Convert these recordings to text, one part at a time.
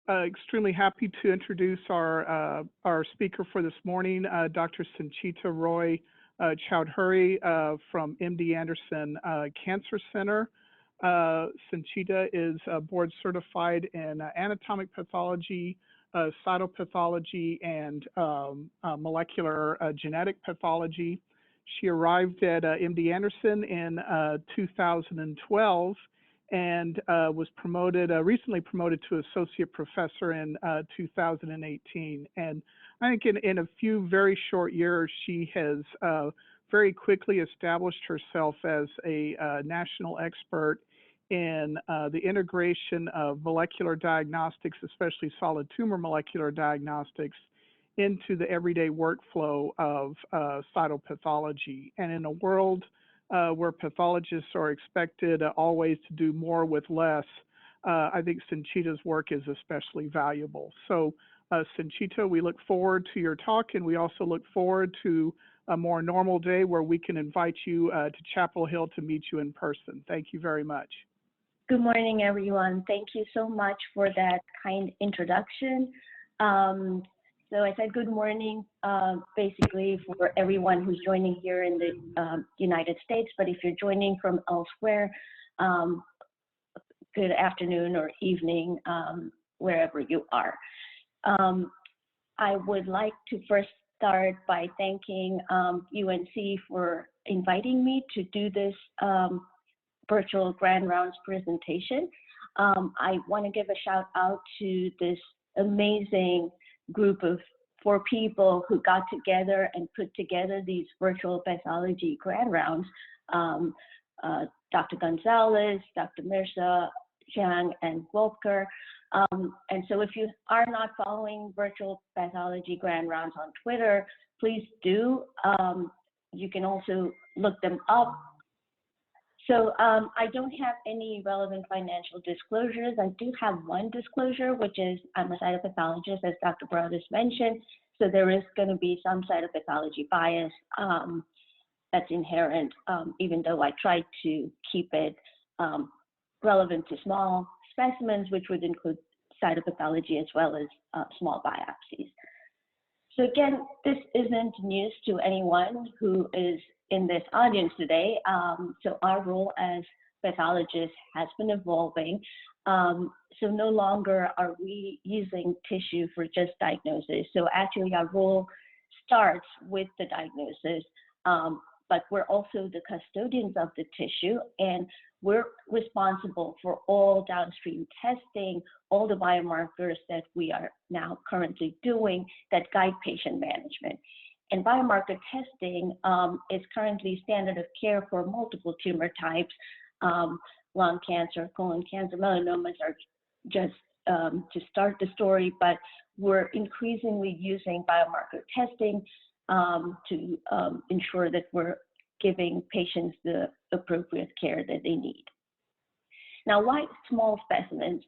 extremely happy to introduce our speaker for this morning, Dr. Sinchita Roy-Chowdhuri from MD Anderson Cancer Center. Sinchita is board certified in anatomic pathology, cytopathology, and molecular genetic pathology. She arrived at MD Anderson in 2012 and was recently promoted to associate professor in 2018. And I think in a few very short years, she has very quickly established herself as a national expert in the integration of molecular diagnostics, especially solid tumor molecular diagnostics, into the everyday workflow of cytopathology. And in a world where pathologists are expected always to do more with less, I think Sinchita's work is especially valuable. So Sinchita, we look forward to your talk, and we also look forward to a more normal day where we can invite you to Chapel Hill to meet you in person. Thank you very much. Good morning, everyone. Thank you so much for that kind introduction. So I said good morning, basically for everyone who's joining here in the United States, but if you're joining from elsewhere, good afternoon or evening, wherever you are. I would like to first start by thanking UNC for inviting me to do this virtual Grand Rounds presentation. I want to give a shout out to this amazing group of 4 people who got together and put together these virtual pathology Grand Rounds. Dr. Gonzalez, Dr. Mirza, Zhang, and Wolfker. And so if you are not following virtual pathology Grand Rounds on Twitter, please do. You can also look them up. So I don't have any relevant financial disclosures. I do have one disclosure, which is I'm a cytopathologist, as Dr. Broadus mentioned. So there is going to be some cytopathology bias that's inherent, even though I try to keep it relevant to small specimens, which would include cytopathology as well as small biopsies. So again, this isn't news to anyone who is in this audience today. So our role as pathologists has been evolving. So no longer are we using tissue for just diagnosis. So actually our role starts with the diagnosis, but we're also the custodians of the tissue, and we're responsible for all downstream testing, all the biomarkers that we are now currently doing that guide patient management. And biomarker testing is currently standard of care for multiple tumor types. Lung cancer, colon cancer, melanomas are just to start the story, but we're increasingly using biomarker testing to ensure that we're giving patients the appropriate care that they need. Now, why small specimens?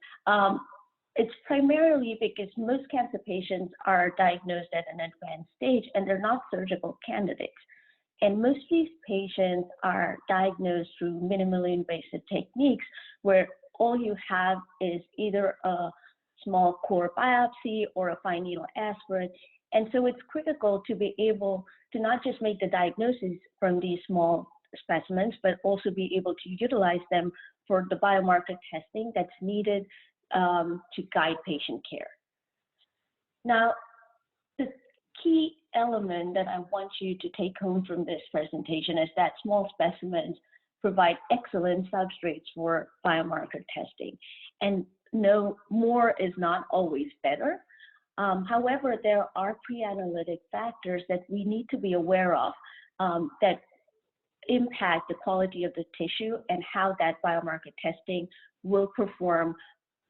It's primarily because most cancer patients are diagnosed at an advanced stage and they're not surgical candidates. And most of these patients are diagnosed through minimally invasive techniques where all you have is either a small core biopsy or a fine needle aspirate. And so it's critical to be able to not just make the diagnosis from these small specimens, but also be able to utilize them for the biomarker testing that's needed to guide patient care. Now, the key element that I want you to take home from this presentation is that small specimens provide excellent substrates for biomarker testing. And no, more is not always better. However, there are pre-analytic factors that we need to be aware of that impact the quality of the tissue and how that biomarker testing will perform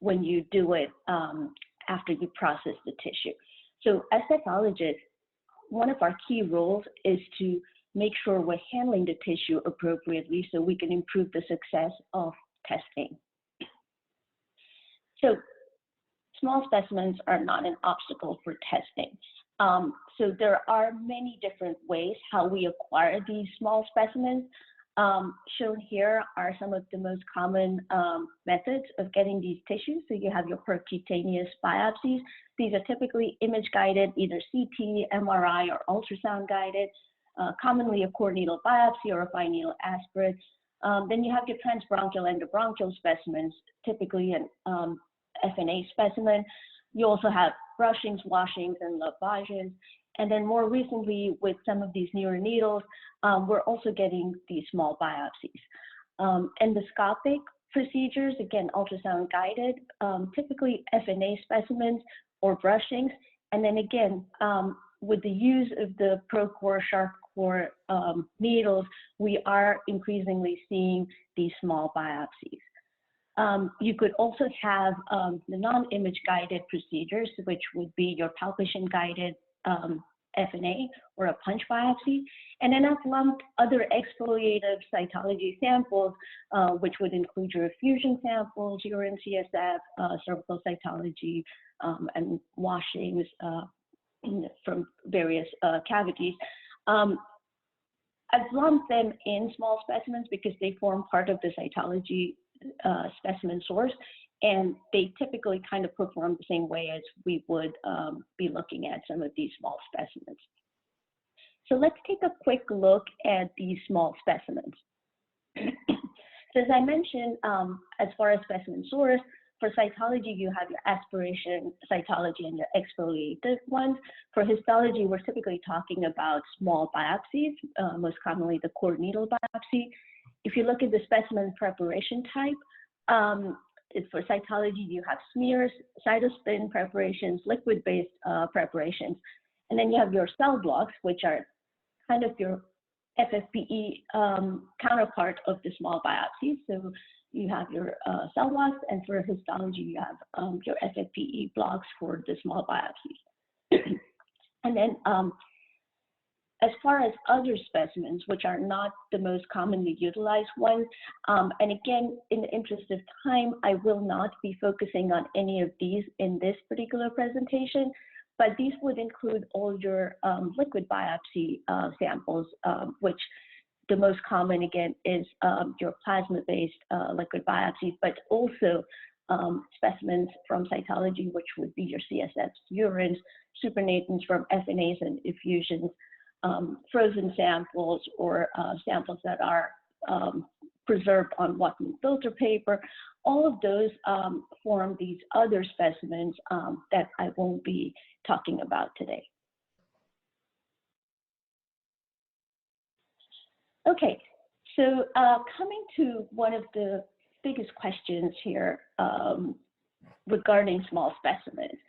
when you do it after you process the tissue. So as pathologists, one of our key roles is to make sure we're handling the tissue appropriately so we can improve the success of testing. So small specimens are not an obstacle for testing. So there are many different ways how we acquire these small specimens. Shown here are some of the most common methods of getting these tissues. So you have your percutaneous biopsies. These are typically image-guided, either CT, MRI, or ultrasound-guided, commonly a core needle biopsy or a fine needle aspirate. Then you have your transbronchial and endobronchial specimens, typically an FNA specimen. You also have brushings, washings, and lavages. And then more recently, with some of these newer needles, we're also getting these small biopsies. Endoscopic procedures, again, ultrasound guided, typically FNA specimens or brushings. And then again, with the use of the ProCore, SharpCore needles, we are increasingly seeing these small biopsies. You could also have the non-image guided procedures, which would be your palpation guided FNA or a punch biopsy. And then I've lumped other exfoliative cytology samples, which would include your effusion samples, urine CSF, cervical cytology, and washings from various cavities. I've lumped them in small specimens because they form part of the cytology specimen source, and they typically kind of perform the same way as we would be looking at some of these small specimens. So let's take a quick look at these small specimens. So as I mentioned, as far as specimen source, for cytology, you have your aspiration cytology and your exfoliative ones. For histology, we're typically talking about small biopsies, most commonly the core needle biopsy. If you look at the specimen preparation type, for cytology, you have smears, cytospin preparations, liquid-based preparations, and then you have your cell blocks, which are kind of your FFPE counterpart of the small biopsies. So you have your cell blocks, and for histology, you have your FFPE blocks for the small biopsies. And then as far as other specimens, which are not the most commonly utilized ones, and again, in the interest of time, I will not be focusing on any of these in this particular presentation, but these would include all your liquid biopsy samples, which the most common, again, is your plasma-based liquid biopsies, but also specimens from cytology, which would be your CSFs, urines, supernatants from FNAs and effusions, frozen samples, or samples that are preserved on Whatman filter paper. All of those form these other specimens that I won't be talking about today. Okay, so coming to one of the biggest questions here regarding small specimens,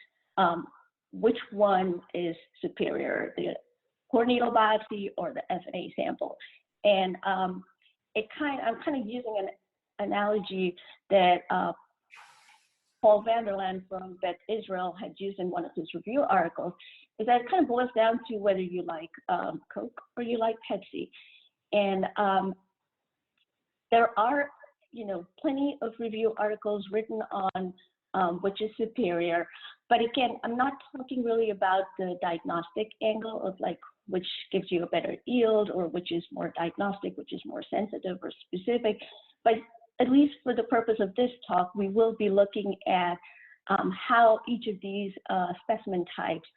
which one is superior, the core needle biopsy or the FNA sample? And I'm kind of using an analogy that Paul Vanderland from Beth Israel had used in one of his review articles, is that it kind of boils down to whether you like Coke or you like Pepsi. And there are, plenty of review articles written on which is superior. But again, I'm not talking really about the diagnostic angle of like which gives you a better yield or which is more diagnostic, which is more sensitive or specific. But at least for the purpose of this talk, we will be looking at how each of these specimen types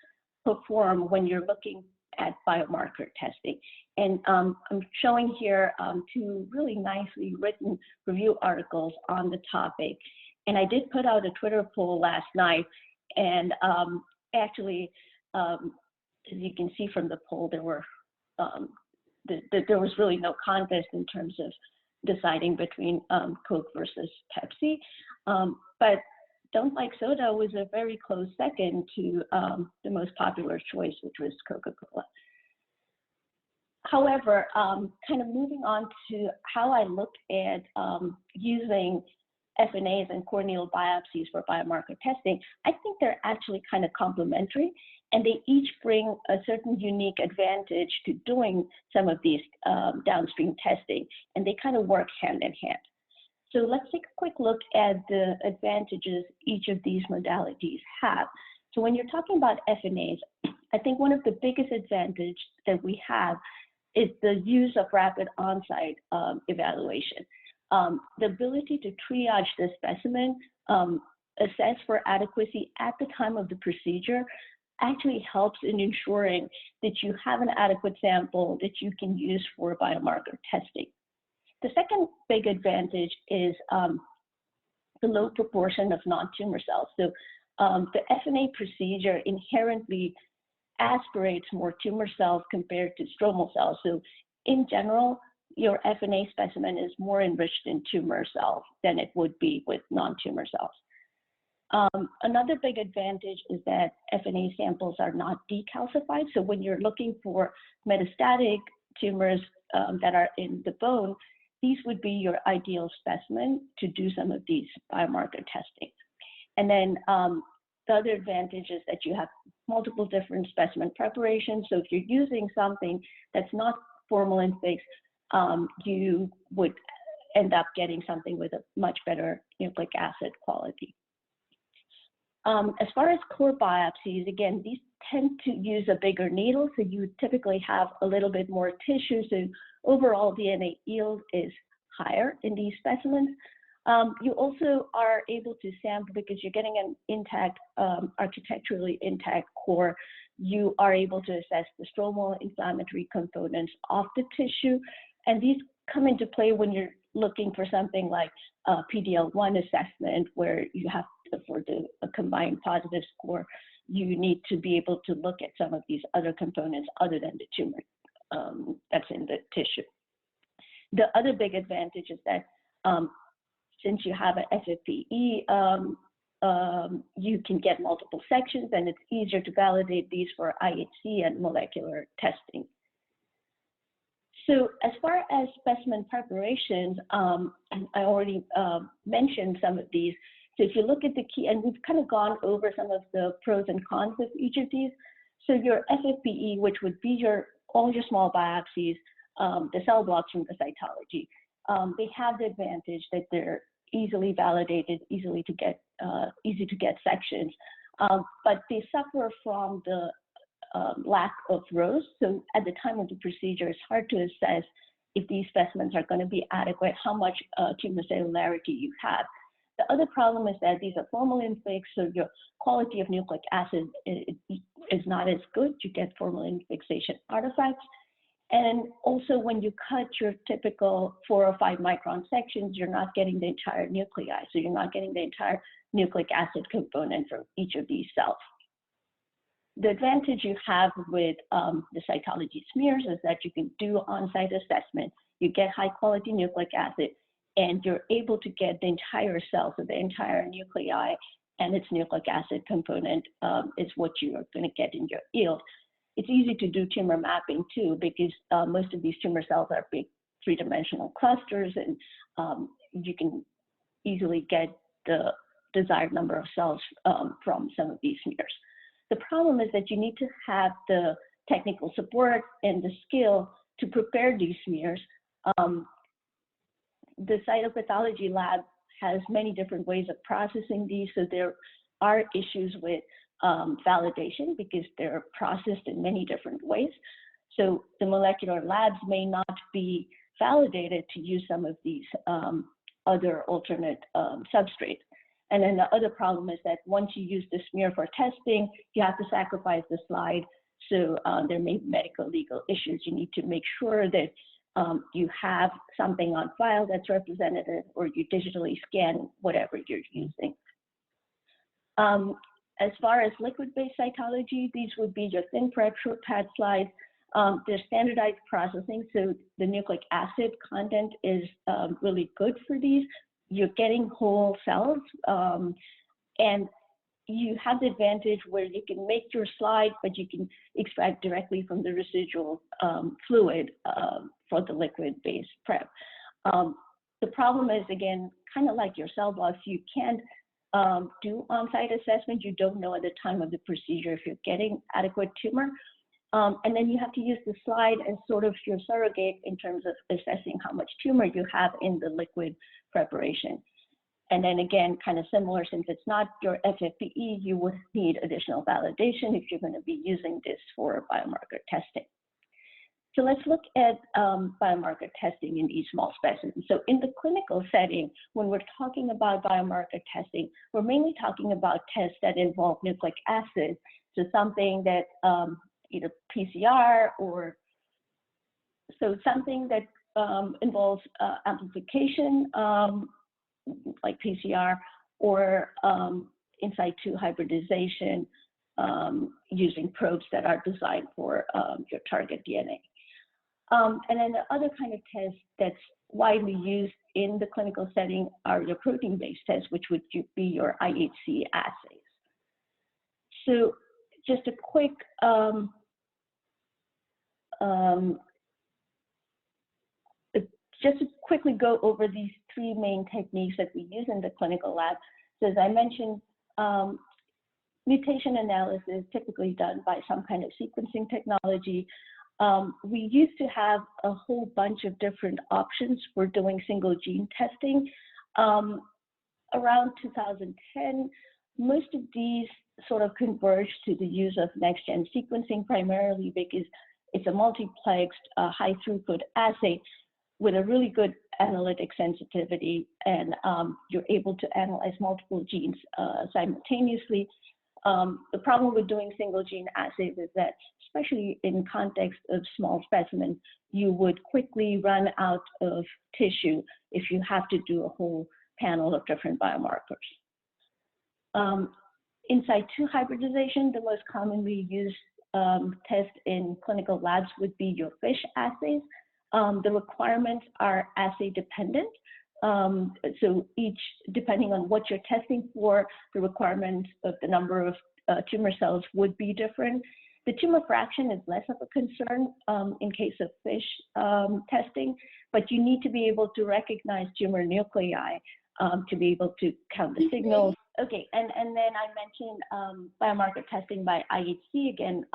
perform when you're looking at biomarker testing. And I'm showing here two really nicely written review articles on the topic. And I did put out a Twitter poll last night, and actually, as you can see from the poll, there was really no contest in terms of deciding between Coke versus Pepsi. But Don't Like Soda was a very close second to the most popular choice, which was Coca-Cola. However, kind of moving on to how I look at using FNAs and core needle biopsies for biomarker testing, I think they're actually kind of complementary, and they each bring a certain unique advantage to doing some of these downstream testing, and they kind of work hand in hand. So let's take a quick look at the advantages each of these modalities have. So when you're talking about FNAs, I think one of the biggest advantages that we have is the use of rapid on-site evaluation. The ability to triage the specimen, assess for adequacy at the time of the procedure, actually helps in ensuring that you have an adequate sample that you can use for biomarker testing. The second big advantage is the low proportion of non-tumor cells. So the FNA procedure inherently aspirates more tumor cells compared to stromal cells. So in general, your FNA specimen is more enriched in tumor cells than it would be with non-tumor cells. Another big advantage is that FNA samples are not decalcified. So when you're looking for metastatic tumors that are in the bone, these would be your ideal specimen to do some of these biomarker testing. And then the other advantage is that you have multiple different specimen preparations. So if you're using something that's not formalin fixed, you would end up getting something with a much better nucleic acid quality. As far as core biopsies, again, these tend to use a bigger needle, so you typically have a little bit more tissue, so overall DNA yield is higher in these specimens. You also are able to sample because you're getting an intact, architecturally intact core. You are able to assess the stromal inflammatory components of the tissue, and these come into play when you're looking for something like a PD-L1 assessment, where you have to, for a combined positive score, you need to be able to look at some of these other components other than the tumor that's in the tissue. The other big advantage is that since you have an FFPE, you can get multiple sections, and it's easier to validate these for IHC and molecular testing. So as far as specimen preparations, and I already mentioned some of these. So if you look at the key, and we've kind of gone over some of the pros and cons of each of these. So your FFPE, which would be all your small biopsies, the cell blocks from the cytology, they have the advantage that they're easily validated, easy to get sections, but they suffer from the lack of rows. So at the time of the procedure, it's hard to assess if these specimens are going to be adequate, how much tumor cellularity you have. The other problem is that these are formalin fixed, so your quality of nucleic acid is not as good. You get formalin fixation artifacts. And also when you cut your typical 4 or 5 micron sections, you're not getting the entire nuclei. So you're not getting the entire nucleic acid component from each of these cells. The advantage you have with the cytology smears is that you can do on-site assessment, you get high quality nucleic acid, and you're able to get the entire cell, so the entire nuclei and its nucleic acid component is what you are going to get in your yield. It's easy to do tumor mapping too, because most of these tumor cells are big 3-dimensional clusters, and you can easily get the desired number of cells from some of these smears. The problem is that you need to have the technical support and the skill to prepare these smears. The cytopathology lab has many different ways of processing these, so there are issues with validation because they're processed in many different ways. So the molecular labs may not be validated to use some of these other alternate substrates. And then the other problem is that once you use the smear for testing, you have to sacrifice the slide. So there may be medical legal issues. You need to make sure that you have something on file that's representative, or you digitally scan whatever you're using. As far as liquid-based cytology, these would be your thin prep short pad slides. They're standardized processing, so the nucleic acid content is really good for these. You're getting whole cells, and you have the advantage where you can make your slide, but you can extract directly from the residual fluid for the liquid-based prep. The problem is, again, kind of like your cell blocks, you can't do on-site assessment. You don't know at the time of the procedure if you're getting adequate tumor. And then you have to use the slide as sort of your surrogate in terms of assessing how much tumor you have in the liquid preparation. And then again, kind of similar, since it's not your FFPE, you would need additional validation if you're going to be using this for biomarker testing. So let's look at biomarker testing in these small specimens. So in the clinical setting, when we're talking about biomarker testing, we're mainly talking about tests that involve nucleic acids. So something that either PCR or so something that involves amplification, like PCR, or in situ hybridization using probes that are designed for your target DNA. And then the other kind of test that's widely used in the clinical setting are your protein-based tests, which would be your IHC assays. So just a quick just to quickly go over these three main techniques that we use in the clinical lab. So as I mentioned, mutation analysis is typically done by some kind of sequencing technology. We used to have a whole bunch of different options for doing single gene testing. Around 2010, most of these sort of converged to the use of next-gen sequencing, primarily because it's a multiplexed, high throughput assay with a really good analytic sensitivity, and you're able to analyze multiple genes simultaneously. The problem with doing single gene assays is that, especially in context of small specimens, you would quickly run out of tissue if you have to do a whole panel of different biomarkers. In situ hybridization, the most commonly used test in clinical labs would be your FISH assays. The requirements are assay dependent. So each, depending on what you're testing for, the requirements of the number of tumor cells would be different. The tumor fraction is less of a concern in case of FISH testing, but you need to be able to recognize tumor nuclei to be able to count the signals. Okay, and then I mentioned biomarker testing by IHC again.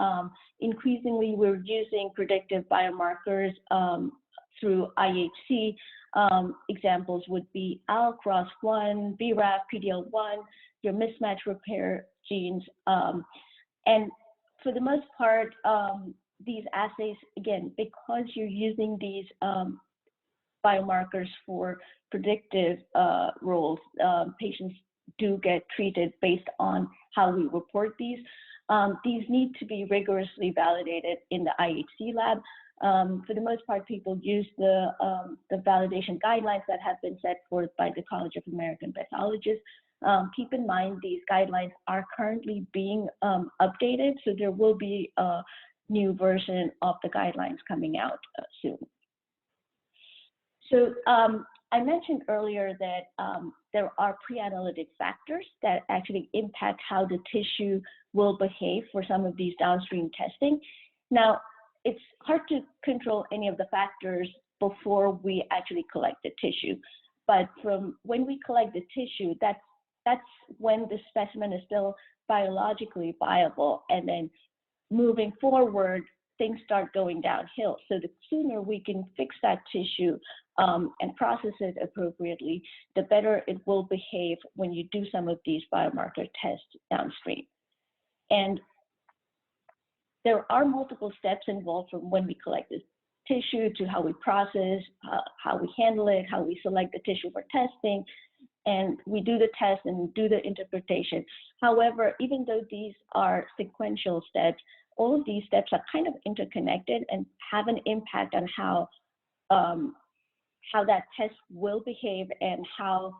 Increasingly, we're using predictive biomarkers through IHC. Examples would be AL-CROS1, BRAF, PD-L1, your mismatch repair genes. And for the most part, these assays, again, because you're using these biomarkers for predictive roles, patients do get treated based on how we report these. These need to be rigorously validated in the IHC lab. For the most part, people use the validation guidelines that have been set forth by the College of American Pathologists. Keep in mind, these guidelines are currently being updated, so there will be a new version of the guidelines coming out soon. So I mentioned earlier that there are pre-analytic factors that actually impact how the tissue will behave for some of these downstream testing. Now, it's hard to control any of the factors before we actually collect the tissue. But from when we collect the tissue, that's when the specimen is still biologically viable. And then moving forward, things start going downhill. So the sooner we can fix that tissue and process it appropriately, the better it will behave when you do some of these biomarker tests downstream. And there are multiple steps involved from when we collect the tissue to how we process, how we handle it, how we select the tissue for testing, and we do the test and do the interpretation. However, even though these are sequential steps, all of these steps are kind of interconnected and have an impact on how that test will behave and how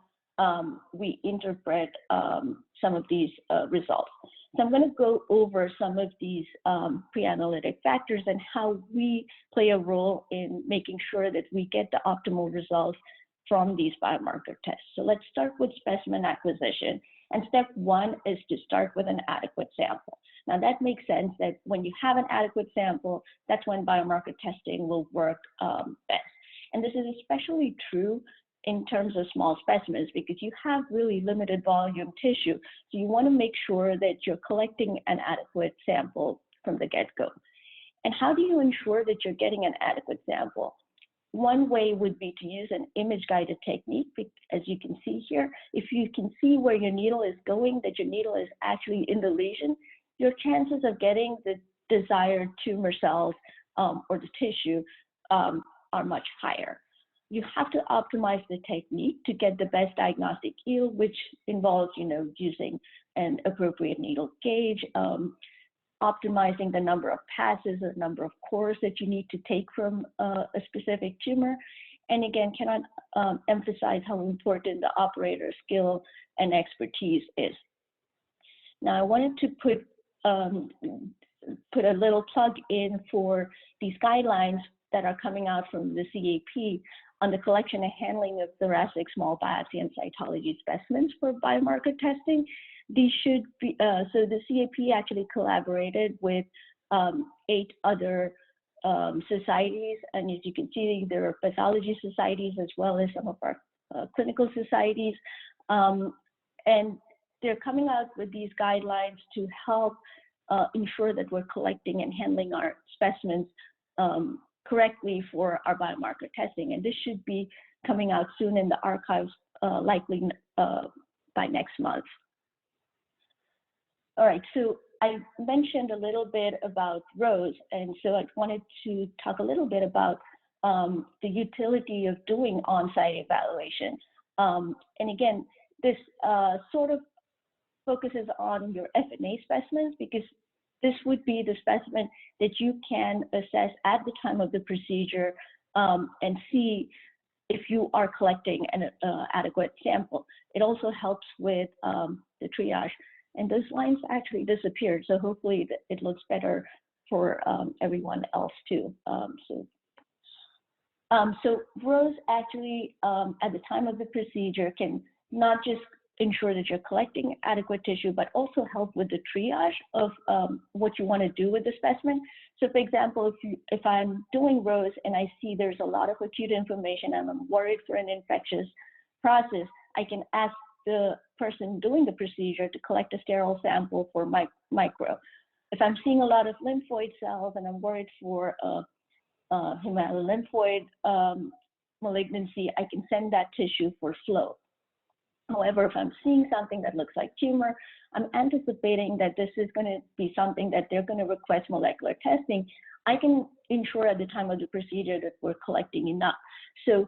we interpret some of these results. So I'm going to go over some of these pre-analytic factors and how we play a role in making sure that we get the optimal results from these biomarker tests. So let's start with specimen acquisition. And step one is to start with an adequate sample. Now that makes sense that when you have an adequate sample, that's when biomarker testing will work best. And this is especially true in terms of small specimens because you have really limited volume tissue. So you want to make sure that you're collecting an adequate sample from the get-go. And how do you ensure that you're getting an adequate sample? One way would be to use an image-guided technique, as you can see here. If you can see where your needle is going, that your needle is actually in the lesion, your chances of getting the desired tumor cells or the tissue are much higher. You have to optimize the technique to get the best diagnostic yield, which involves, using an appropriate needle gauge, optimizing the number of passes, the number of cores that you need to take from a specific tumor. And again, cannot emphasize how important the operator skill and expertise is. Now, I wanted to put a little plug in for these guidelines that are coming out from the CAP on the collection and handling of thoracic small biopsy and cytology specimens for biomarker testing. These should be, so the CAP actually collaborated with 8 other societies, and as you can see, there are pathology societies as well as some of our clinical societies, and they're coming out with these guidelines to help ensure that we're collecting and handling our specimens correctly for our biomarker testing. And this should be coming out soon in the archives, likely by next month. All right, so I mentioned a little bit about rows, and so I wanted to talk a little bit about the utility of doing on-site evaluation. And again, this sort of focuses on your FNA specimens, because this would be the specimen that you can assess at the time of the procedure and see if you are collecting an adequate sample. It also helps with the triage. And those lines actually disappeared, so hopefully it looks better for everyone else too. So rows actually, at the time of the procedure, can not just ensure that you're collecting adequate tissue, but also help with the triage of what you want to do with the specimen. So for example, if I'm doing rows and I see there's a lot of acute inflammation and I'm worried for an infectious process, I can ask the person doing the procedure to collect a sterile sample for micro. If I'm seeing a lot of lymphoid cells and I'm worried for hematolymphoid malignancy, I can send that tissue for flow. However, if I'm seeing something that looks like tumor, I'm anticipating that this is going to be something that they're going to request molecular testing. I can ensure at the time of the procedure that we're collecting enough. So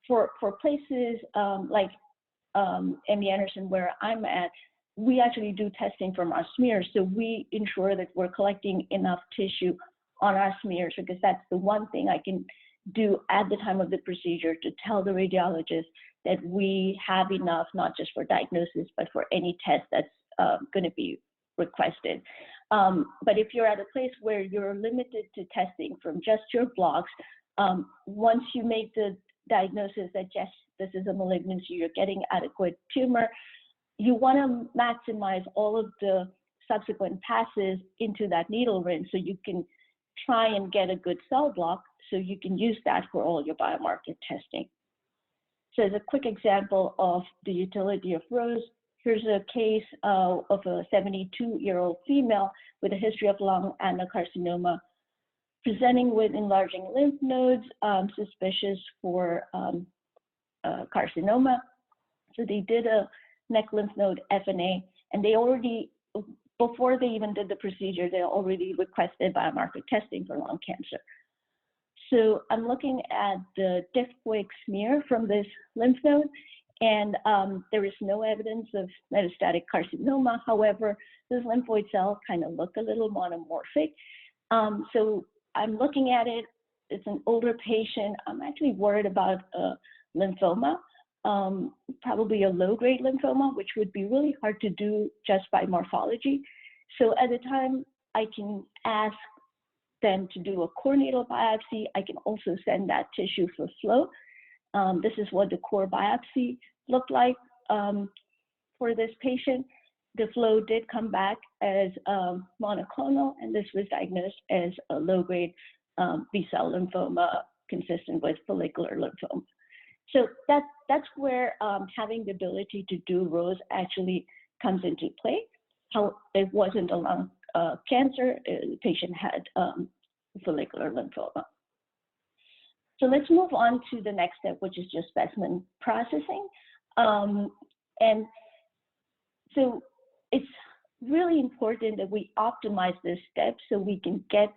for places like MD Anderson, where I'm at, we actually do testing from our smears. So we ensure that we're collecting enough tissue on our smears, because that's the one thing I can do at the time of the procedure to tell the radiologist that we have enough, not just for diagnosis, but for any test that's going to be requested. But if you're at a place where you're limited to testing from just your blocks, once you make the diagnosis that yes, this is a malignancy, you're getting adequate tumor, you want to maximize all of the subsequent passes into that needle rinse so you can try and get a good cell block so you can use that for all your biomarker testing. So as a quick example of the utility of rows, here's a case of a 72-year-old female with a history of lung adenocarcinoma, presenting with enlarging lymph nodes, suspicious for carcinoma. So they did a neck lymph node FNA, and they already, before they even did the procedure, they already requested biomarker testing for lung cancer. So I'm looking at the diff-quick smear from this lymph node, and there is no evidence of metastatic carcinoma. However, those lymphoid cells kind of look a little monomorphic. So I'm looking at it. It's an older patient. I'm actually worried about lymphoma, probably a low-grade lymphoma, which would be really hard to do just by morphology. So at the time, I can ask them to do a core needle biopsy. I can also send that tissue for flow. This is what the core biopsy looked like for this patient. The flow did come back as monoclonal, and this was diagnosed as a low-grade B-cell lymphoma consistent with follicular lymphoma. So that's where having the ability to do rows actually comes into play. How it wasn't a lung cancer, the patient had follicular lymphoma. So let's move on to the next step, which is just specimen processing. And so it's really important that we optimize this step so we can get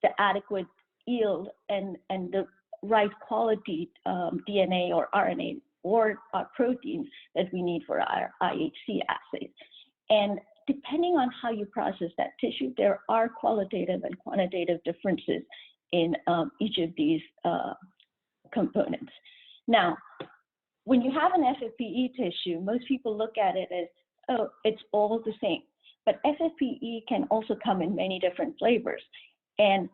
the adequate yield and the right quality DNA or RNA or proteins that we need for our IHC assays. And depending on how you process that tissue, there are qualitative and quantitative differences in each of these components. Now, when you have an FFPE tissue, most people look at it as, oh, it's all the same. But FFPE can also come in many different flavors. And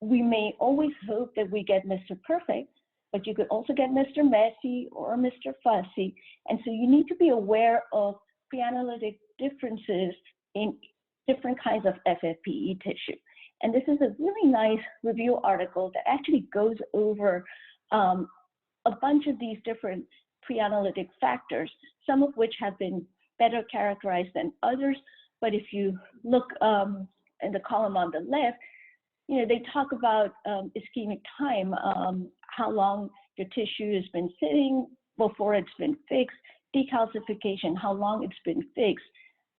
we may always hope that we get Mr. Perfect, but you could also get Mr. Messy or Mr. Fussy. And so you need to be aware of preanalytic differences in different kinds of FFPE tissue. And this is a really nice review article that actually goes over a bunch of these different preanalytic factors, some of which have been better characterized than others. But if you look in the column on the left, you know, they talk about ischemic time, how long your tissue has been sitting before it's been fixed, decalcification, how long it's been fixed,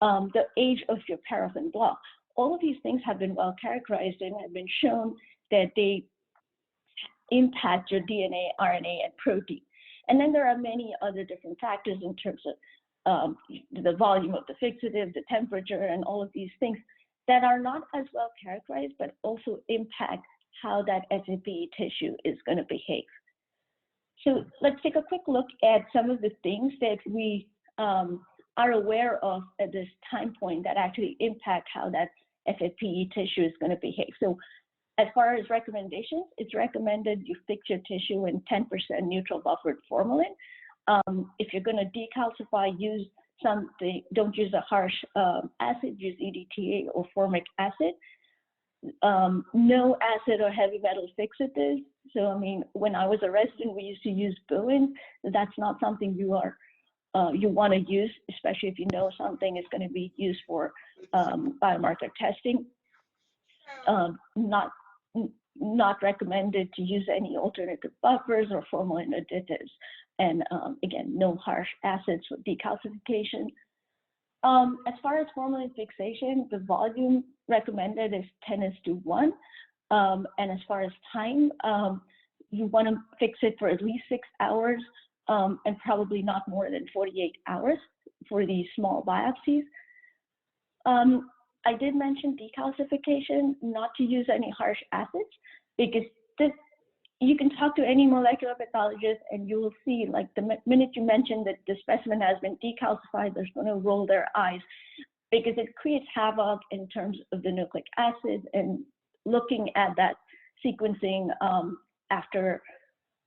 the age of your paraffin block. All of these things have been well characterized and have been shown that they impact your DNA, RNA, and protein. And then there are many other different factors in terms of the volume of the fixative, the temperature, and all of these things that are not as well characterized, but also impact how that FFPE tissue is going to behave. So let's take a quick look at some of the things that we are aware of at this time point that actually impact how that FFPE tissue is going to behave. So as far as recommendations, it's recommended you fix your tissue in 10% neutral buffered formalin. If you're going to decalcify, use something, don't use a harsh acid, use EDTA or formic acid. No acid or heavy metal fixatives. So, I mean, when I was a resident, we used to use Bowen. That's not something you want to use, especially if you know something is going to be used for biomarker testing. Not recommended to use any alternative buffers or formalin additives. And again, no harsh acids for decalcification. As far as formalin fixation, the volume recommended is 10:1. And as far as time, you want to fix it for at least 6 hours and probably not more than 48 hours for these small biopsies. I did mention decalcification, not to use any harsh acids, because you can talk to any molecular pathologist and you will see, like, the minute you mention that the specimen has been decalcified, they're going to roll their eyes because it creates havoc in terms of the nucleic acid and looking at that sequencing after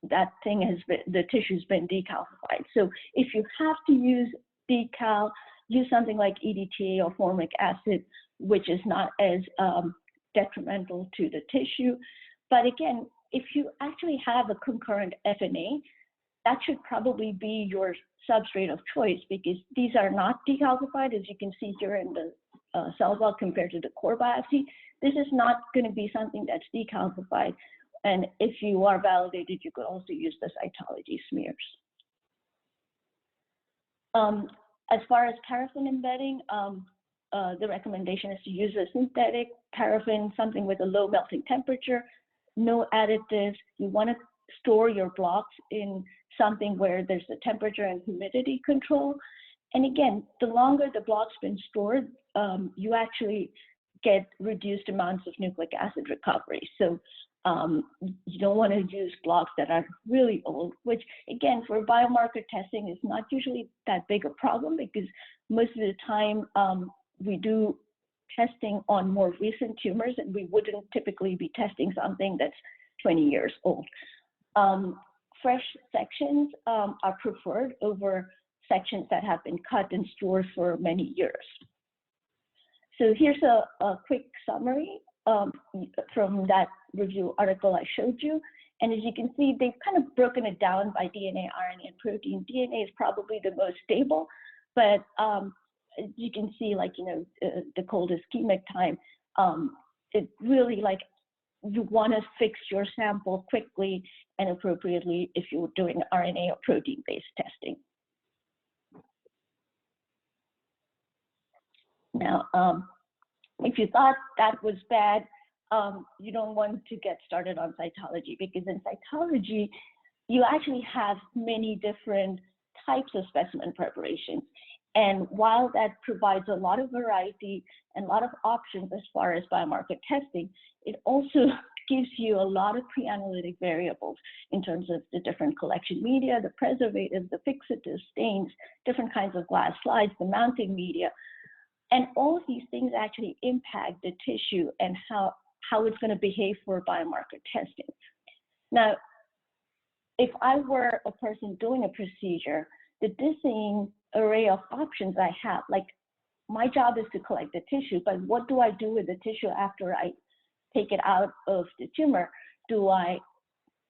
that thing has been, the tissue's been decalcified. So if you have to use decal, use something like EDTA or formic acid, which is not as detrimental to the tissue. But again, if you actually have a concurrent FNA, that should probably be your substrate of choice because these are not decalcified, as you can see here in the cell wall compared to the core biopsy. This is not going to be something that's decalcified. And if you are validated, you could also use the cytology smears. As far as paraffin embedding, the recommendation is to use a synthetic paraffin, something with a low melting temperature, no additives. You want to store your blocks in something where there's a temperature and humidity control. And again, the longer the block's been stored, you actually get reduced amounts of nucleic acid recovery. So you don't want to use blocks that are really old, which again, for biomarker testing is not usually that big a problem because most of the time we do testing on more recent tumors and we wouldn't typically be testing something that's 20 years old. Fresh sections are preferred over sections that have been cut and stored for many years. So here's a quick summary from that review article I showed you. And as you can see, they've kind of broken it down by DNA, RNA, and protein. DNA is probably the most stable, but you can see, like, you know, the cold ischemic time, it really, like, you want to fix your sample quickly and appropriately if you're doing RNA or protein-based testing. Now, if you thought that was bad, you don't want to get started on cytology, because in cytology, you actually have many different types of specimen preparations. And while that provides a lot of variety and a lot of options as far as biomarker testing, it also gives you a lot of pre-analytic variables in terms of the different collection media, the preservatives, the fixatives, stains, different kinds of glass slides, the mounting media. And all of these things actually impact the tissue and how it's going to behave for biomarker testing. Now, if I were a person doing a procedure, the dizzying array of options I have, like my job is to collect the tissue, but what do I do with the tissue after I take it out of the tumor? Do I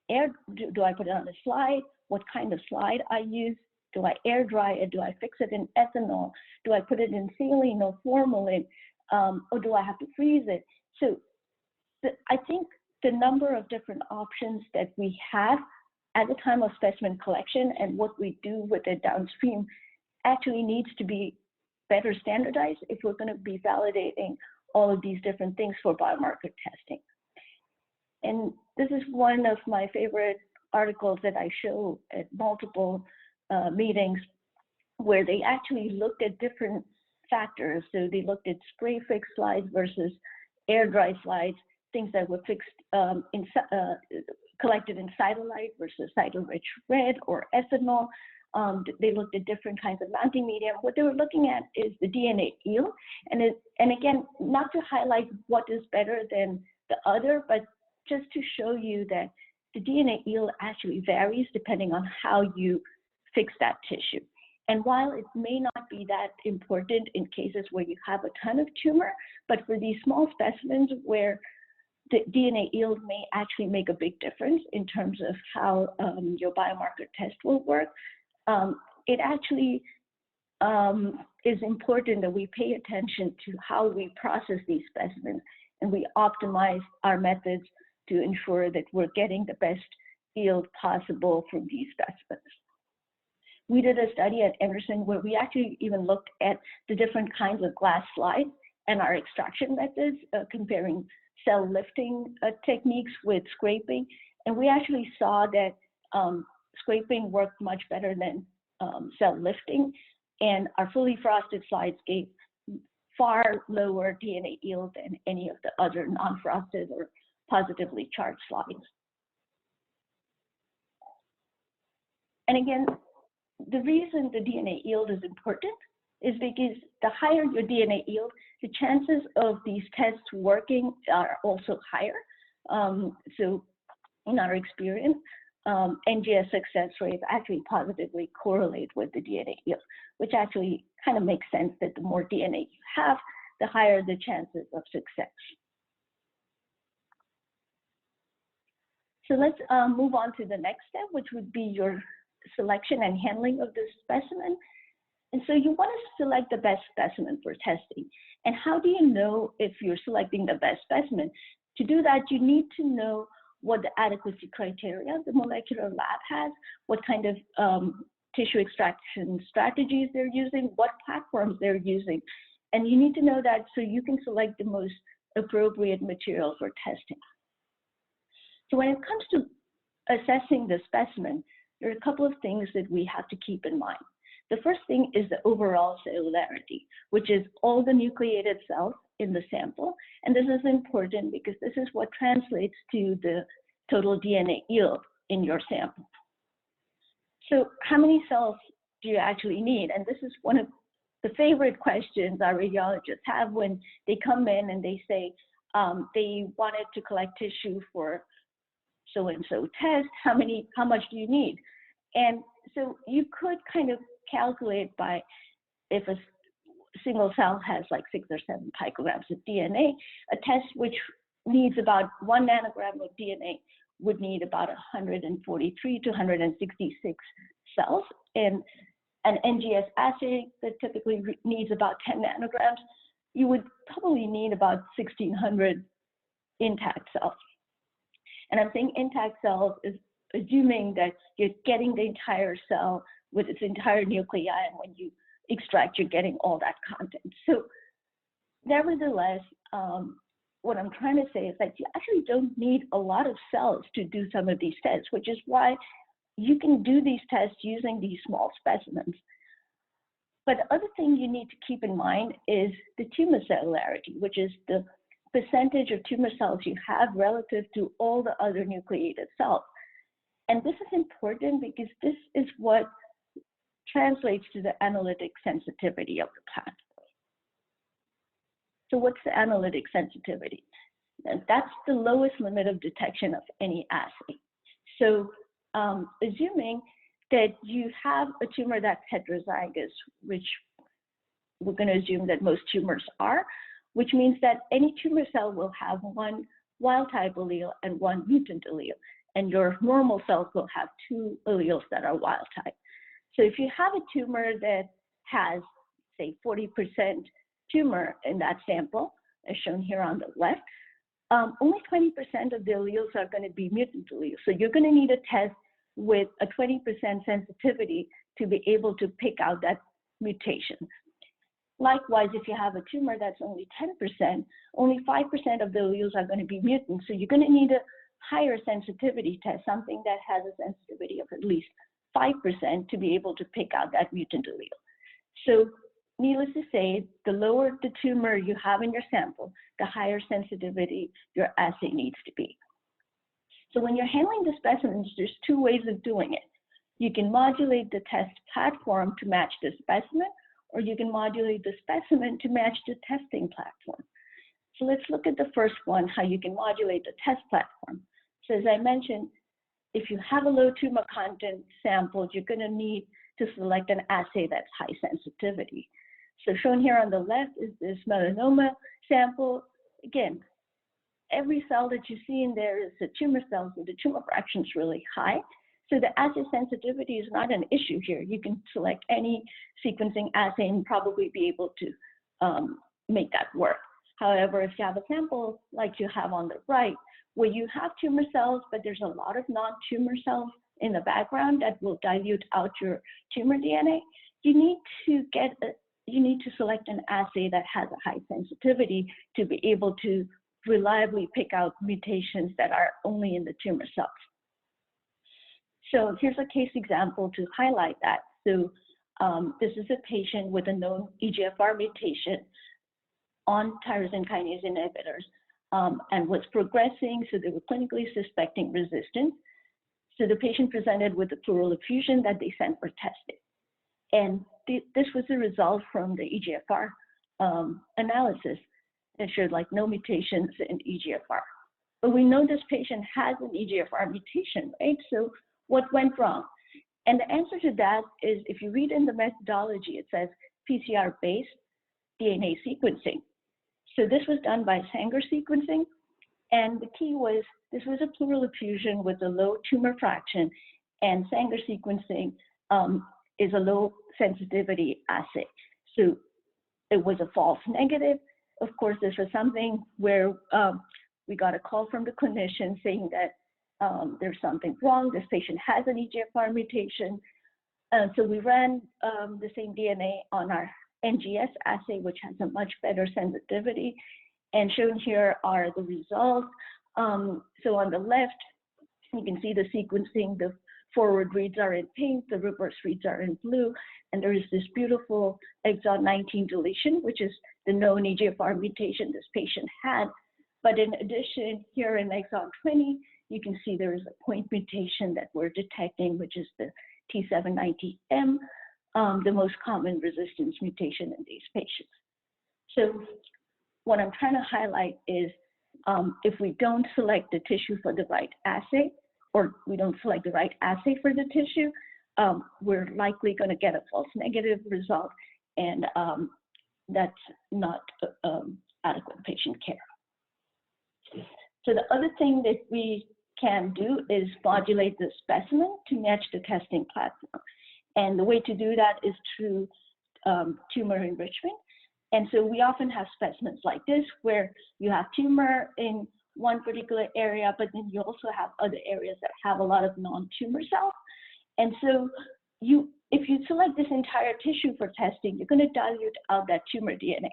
put it on a slide? What kind of slide I use? Do I air dry it? Do I fix it in ethanol? Do I put it in saline or formalin? Or do I have to freeze it? So I think the number of different options that we have at the time of specimen collection and what we do with it downstream actually needs to be better standardized if we're going to be validating all of these different things for biomarker testing. And this is one of my favorite articles that I show at multiple meetings, where they actually looked at different factors. So they looked at spray fixed slides versus air dry slides, things that were fixed collected in cytolite versus cyto-rich red or ethanol. They looked at different kinds of mounting medium. What they were looking at is the DNA yield. And again, not to highlight what is better than the other, but just to show you that the DNA yield actually varies depending on how you fix that tissue. And while it may not be that important in cases where you have a ton of tumor, but for these small specimens where the DNA yield may actually make a big difference in terms of how your biomarker test will work, it actually is important that we pay attention to how we process these specimens and we optimize our methods to ensure that we're getting the best yield possible from these specimens. We did a study at Emerson where we actually even looked at the different kinds of glass slides and our extraction methods, comparing cell lifting techniques with scraping. And we actually saw that scraping worked much better than cell lifting. And our fully frosted slides gave far lower DNA yield than any of the other non-frosted or positively charged slides. And again, the reason the DNA yield is important is because the higher your DNA yield, the chances of these tests working are also higher. So in our experience, NGS success rates actually positively correlate with the DNA yield, which actually kind of makes sense that the more DNA you have, the higher the chances of success. So let's move on to the next step, which would be your selection and handling of the specimen. And so you want to select the best specimen for testing. And how do you know if you're selecting the best specimen? To do that, you need to know what the adequacy criteria the molecular lab has, what kind of tissue extraction strategies they're using, what platforms they're using. And you need to know that so you can select the most appropriate material for testing. So when it comes to assessing the specimen, there are a couple of things that we have to keep in mind. The first thing is the overall cellularity, which is all the nucleated cells in the sample. And this is important because this is what translates to the total DNA yield in your sample. So how many cells do you actually need? And this is one of the favorite questions our radiologists have when they come in and they say they wanted to collect tissue for so-and-so test, how much do you need? And so you could kind of calculate by if a single cell has like 6 or 7 picograms of DNA, a test which needs about 1 nanogram of DNA would need about 143 to 166 cells. And an NGS assay that typically needs about 10 nanograms, you would probably need about 1,600 intact cells. And I'm saying intact cells is assuming that you're getting the entire cell with its entire nuclei, and when you extract, you're getting all that content. So nevertheless, what I'm trying to say is that you actually don't need a lot of cells to do some of these tests, which is why you can do these tests using these small specimens. But the other thing you need to keep in mind is the tumor cellularity, which is the percentage of tumor cells you have relative to all the other nucleated cells. And this is important because this is what translates to the analytic sensitivity of the pathway. So what's the analytic sensitivity? And that's the lowest limit of detection of any assay. So assuming that you have a tumor that's heterozygous, which we're going to assume that most tumors are, which means that any tumor cell will have one wild-type allele and one mutant allele, and your normal cells will have two alleles that are wild-type. So if you have a tumor that has, say, 40% tumor in that sample, as shown here on the left, only 20% of the alleles are going to be mutant alleles. So you're going to need a test with a 20% sensitivity to be able to pick out that mutation. Likewise, if you have a tumor that's only 10%, only 5% of the alleles are going to be mutants. So you're going to need a higher sensitivity test, something that has a sensitivity of at least 5% to be able to pick out that mutant allele. So needless to say, the lower the tumor you have in your sample, the higher sensitivity your assay needs to be. So when you're handling the specimens, there's two ways of doing it. You can modulate the test platform to match the specimen, or you can modulate the specimen to match the testing platform. So let's look at the first one, how you can modulate the test platform. So as I mentioned, if you have a low tumor content sample, you're going to need to select an assay that's high sensitivity. So shown here on the left is this melanoma sample. Again, every cell that you see in there is a tumor cell, so the tumor fraction is really high. So the assay sensitivity is not an issue here. You can select any sequencing assay and probably be able to make that work. However, if you have a sample like you have on the right, where you have tumor cells, but there's a lot of non-tumor cells in the background that will dilute out your tumor DNA, you need to select an assay that has a high sensitivity to be able to reliably pick out mutations that are only in the tumor cells. So here's a case example to highlight that. So this is a patient with a known EGFR mutation on tyrosine kinase inhibitors and was progressing, so they were clinically suspecting resistance. So the patient presented with a pleural effusion that they sent for testing. And this was the result from the EGFR analysis. It showed like no mutations in EGFR. But we know this patient has an EGFR mutation, right? So what went wrong? And the answer to that is, if you read in the methodology, it says PCR-based DNA sequencing. So this was done by Sanger sequencing. And the key was, this was a pleural effusion with a low tumor fraction, and Sanger sequencing is a low sensitivity assay. So it was a false negative. Of course, this was something where we got a call from the clinician saying that there's something wrong. This patient has an EGFR mutation. So we ran the same DNA on our NGS assay, which has a much better sensitivity. And shown here are the results. So on the left, you can see the sequencing. The forward reads are in pink, the reverse reads are in blue, and there is this beautiful exon 19 deletion, which is the known EGFR mutation this patient had. But in addition, here in exon 20, you can see there is a point mutation that we're detecting, which is the T790M, the most common resistance mutation in these patients. So what I'm trying to highlight is if we don't select the tissue for the right assay, or we don't select the right assay for the tissue, we're likely going to get a false negative result, and that's not adequate patient care. So the other thing that we can do is modulate the specimen to match the testing platform. And the way to do that is through tumor enrichment. And so we often have specimens like this, where you have tumor in one particular area, but then you also have other areas that have a lot of non-tumor cells. And so if you select this entire tissue for testing, you're going to dilute out that tumor DNA.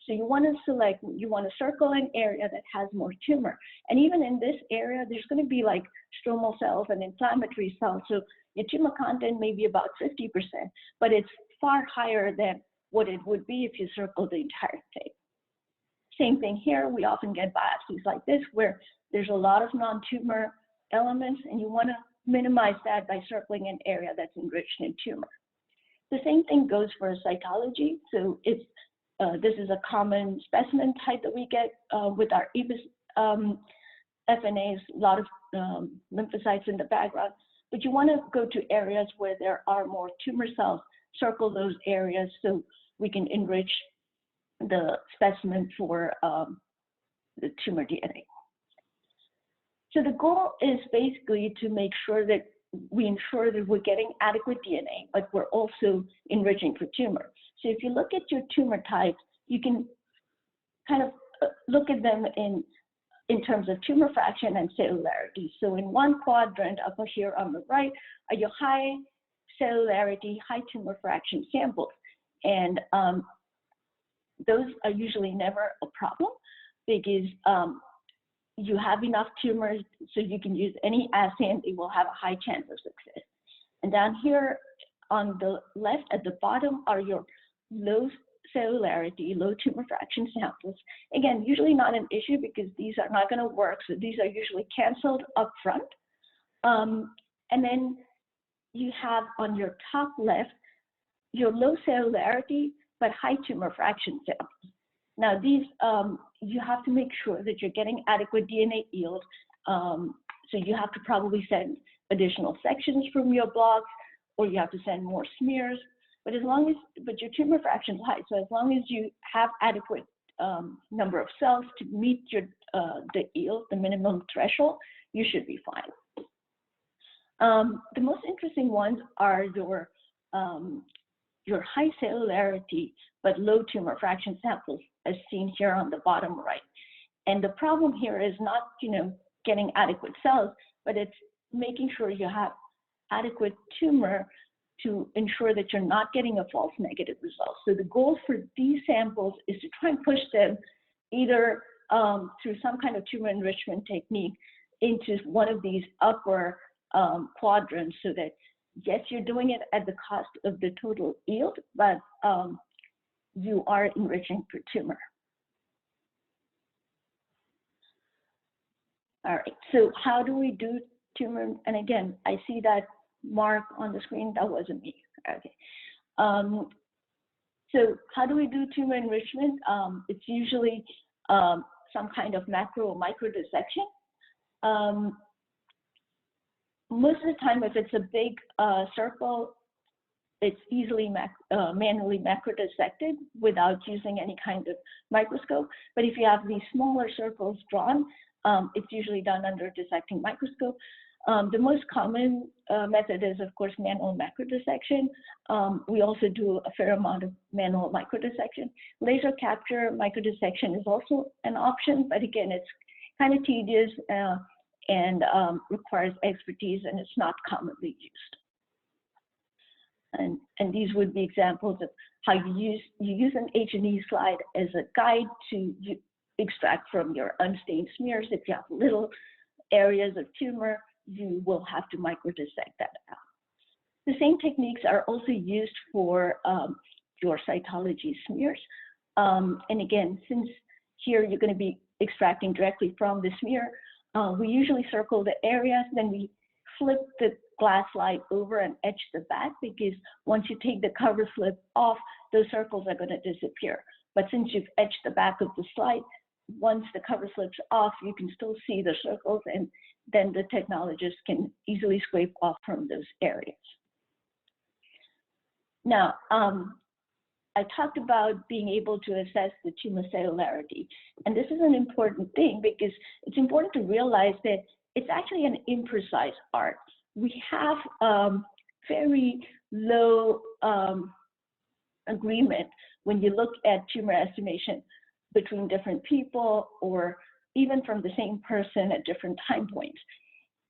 So you want to circle an area that has more tumor. And even in this area, there's going to be like stromal cells and inflammatory cells. So your tumor content may be about 50%, but it's far higher than what it would be if you circle the entire thing. Same thing here. We often get biopsies like this where there's a lot of non-tumor elements, and you want to minimize that by circling an area that's enriched in tumor. The same thing goes for cytology. So it's this is a common specimen type that we get with our FNAs, a lot of lymphocytes in the background. But you want to go to areas where there are more tumor cells, circle those areas so we can enrich the specimen for the tumor DNA. So the goal is basically to make sure that we ensure that we're getting adequate DNA, but we're also enriching for tumor. So if you look at your tumor types, you can kind of look at them in terms of tumor fraction and cellularity. So in one quadrant up here on the right are your high cellularity, high tumor fraction samples. And those are usually never a problem because you have enough tumors so you can use any assay and it will have a high chance of success. And down here on the left at the bottom are your low cellularity, low tumor fraction samples. Again, usually not an issue because these are not going to work. So these are usually canceled up front. And then you have on your top left your low cellularity but high tumor fraction samples. Now these, you have to make sure that you're getting adequate DNA yield. So you have to probably send additional sections from your blocks, or you have to send more smears. But your tumor fraction is high, so as long as you have adequate number of cells to meet the yield, the minimum threshold, you should be fine. The most interesting ones are your high cellularity but low tumor fraction samples, as seen here on the bottom right. And the problem here is not, getting adequate cells, but it's making sure you have adequate tumor to ensure that you're not getting a false negative result. So the goal for these samples is to try and push them either through some kind of tumor enrichment technique into one of these upper quadrants so that, yes, you're doing it at the cost of the total yield, but you are enriching for tumor. All right, so how do we do tumor? And again, I see that mark on the screen, that wasn't me. Okay. So how do we do tumor enrichment? It's usually some kind of macro or micro dissection. Most of the time, if it's a big circle, it's easily manually macro dissected without using any kind of microscope. But if you have these smaller circles drawn, it's usually done under a dissecting microscope. The most common method is, of course, manual macrodissection. We also do a fair amount of manual microdissection. Laser capture microdissection is also an option, but again, it's kind of tedious and requires expertise, and it's not commonly used. And these would be examples of how you use an H&E slide as a guide to extract from your unstained smears. If you have little areas of tumor, you will have to microdissect that out. The same techniques are also used for your cytology smears. And again, since here you're going to be extracting directly from the smear, we usually circle the areas, then we flip the glass slide over and etch the back, because once you take the cover slip off, those circles are going to disappear. But since you've etched the back of the slide, once the cover slip's off, you can still see the circles, and then the technologist can easily scrape off from those areas. Now, I talked about being able to assess the tumor cellularity, and this is an important thing because it's important to realize that it's actually an imprecise art. We have very low agreement when you look at tumor estimation between different people, or even from the same person at different time points.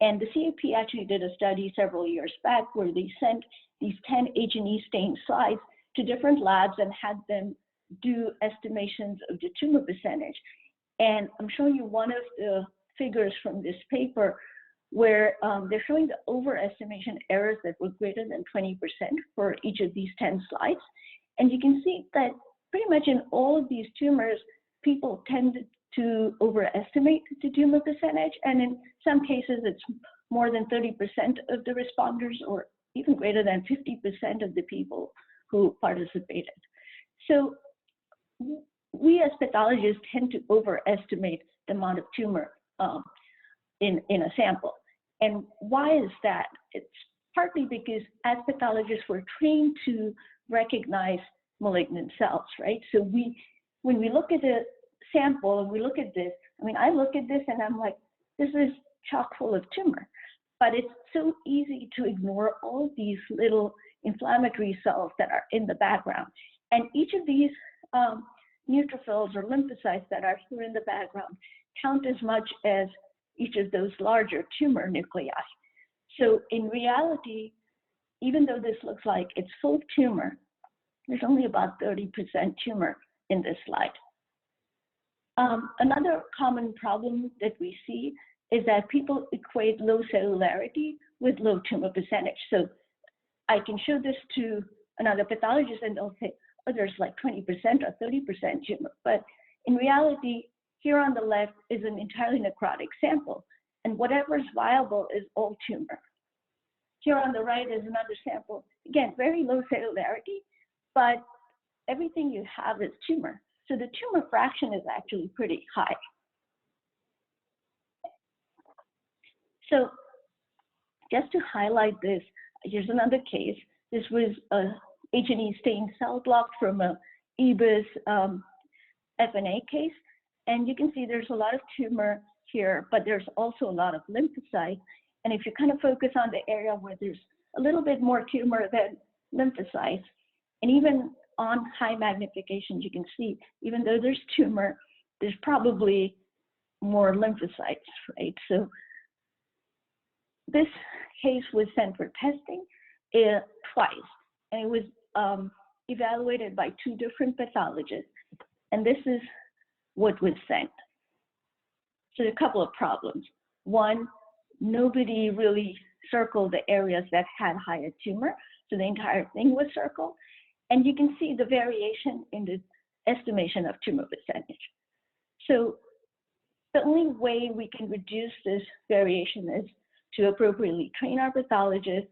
And the CAP actually did a study several years back where they sent these 10 H&E stained slides to different labs and had them do estimations of the tumor percentage. And I'm showing you one of the figures from this paper where they're showing the overestimation errors that were greater than 20% for each of these 10 slides. And you can see that pretty much in all of these tumors, people tended to overestimate the tumor percentage. And in some cases, it's more than 30% of the responders, or even greater than 50% of the people who participated. So we as pathologists tend to overestimate the amount of tumor in a sample. And why is that? It's partly because as pathologists, we're trained to recognize malignant cells, right? So when we look at a sample and we look at this, I mean, I look at this and I'm like, this is chock full of tumor. But it's so easy to ignore all these little inflammatory cells that are in the background. And each of these neutrophils or lymphocytes that are here in the background count as much as each of those larger tumor nuclei. So in reality, even though this looks like it's full tumor, there's only about 30% tumor in this slide. Another common problem that we see is that people equate low cellularity with low tumor percentage. So I can show this to another pathologist and they'll say, oh, there's like 20% or 30% tumor. But in reality, here on the left is an entirely necrotic sample, and whatever's viable is all tumor. Here on the right is another sample, again, very low cellularity, but everything you have is tumor. So the tumor fraction is actually pretty high. So just to highlight this, here's another case. This was a H&E stained cell block from a EBIS FNA case. And you can see there's a lot of tumor here, but there's also a lot of lymphocytes. And if you kind of focus on the area where there's a little bit more tumor than lymphocytes, and even on high magnification, you can see, even though there's tumor, there's probably more lymphocytes, right? So this case was sent for testing twice, and it was evaluated by 2 different pathologists. And this is what was sent. So a couple of problems. One, nobody really circled the areas that had higher tumor, so the entire thing was circled. And you can see the variation in the estimation of tumor percentage. So the only way we can reduce this variation is to appropriately train our pathologists,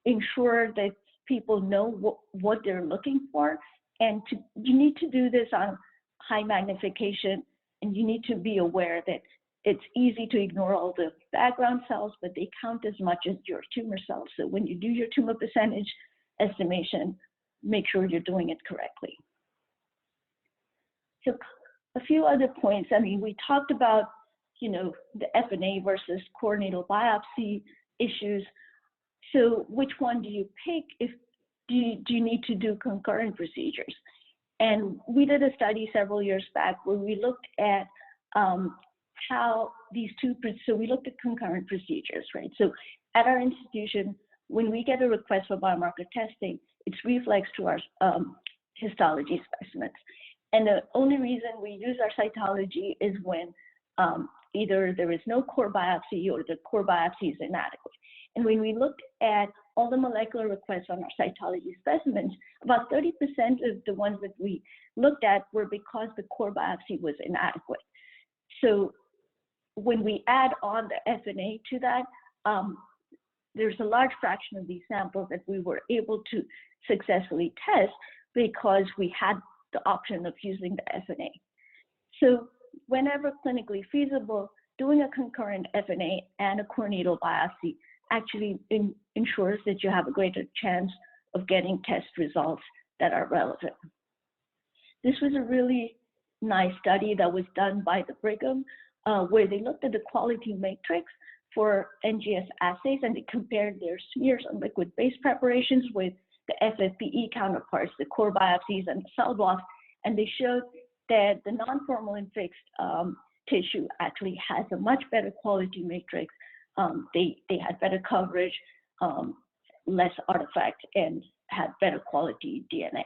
ensure that people know what they're looking for, and you need to do this on high magnification, and you need to be aware that it's easy to ignore all the background cells, but they count as much as your tumor cells. So when you do your tumor percentage estimation, make sure you're doing it correctly. So a few other points. I mean, we talked about, you know, the FNA versus core needle biopsy issues. So which one do you pick if do you need to do concurrent procedures? And we did a study several years back where we looked at how these so we looked at concurrent procedures, right? So at our institution, when we get a request for biomarker testing, it's reflex to our histology specimens. And the only reason we use our cytology is when either there is no core biopsy or the core biopsy is inadequate. And when we looked at all the molecular requests on our cytology specimens, about 30% of the ones that we looked at were because the core biopsy was inadequate. So when we add on the FNA to that, there's a large fraction of these samples that we were able to successfully test because we had the option of using the FNA. So whenever clinically feasible, doing a concurrent FNA and a core needle biopsy actually ensures that you have a greater chance of getting test results that are relevant. This was a really nice study that was done by the Brigham, where they looked at the quality matrix for NGS assays and they compared their smears on liquid-based preparations with the FFPE counterparts, the core biopsies and the cell blocks, and they showed that the non-formalin fixed tissue actually has a much better quality matrix. They had better coverage, less artifact, and had better quality DNA.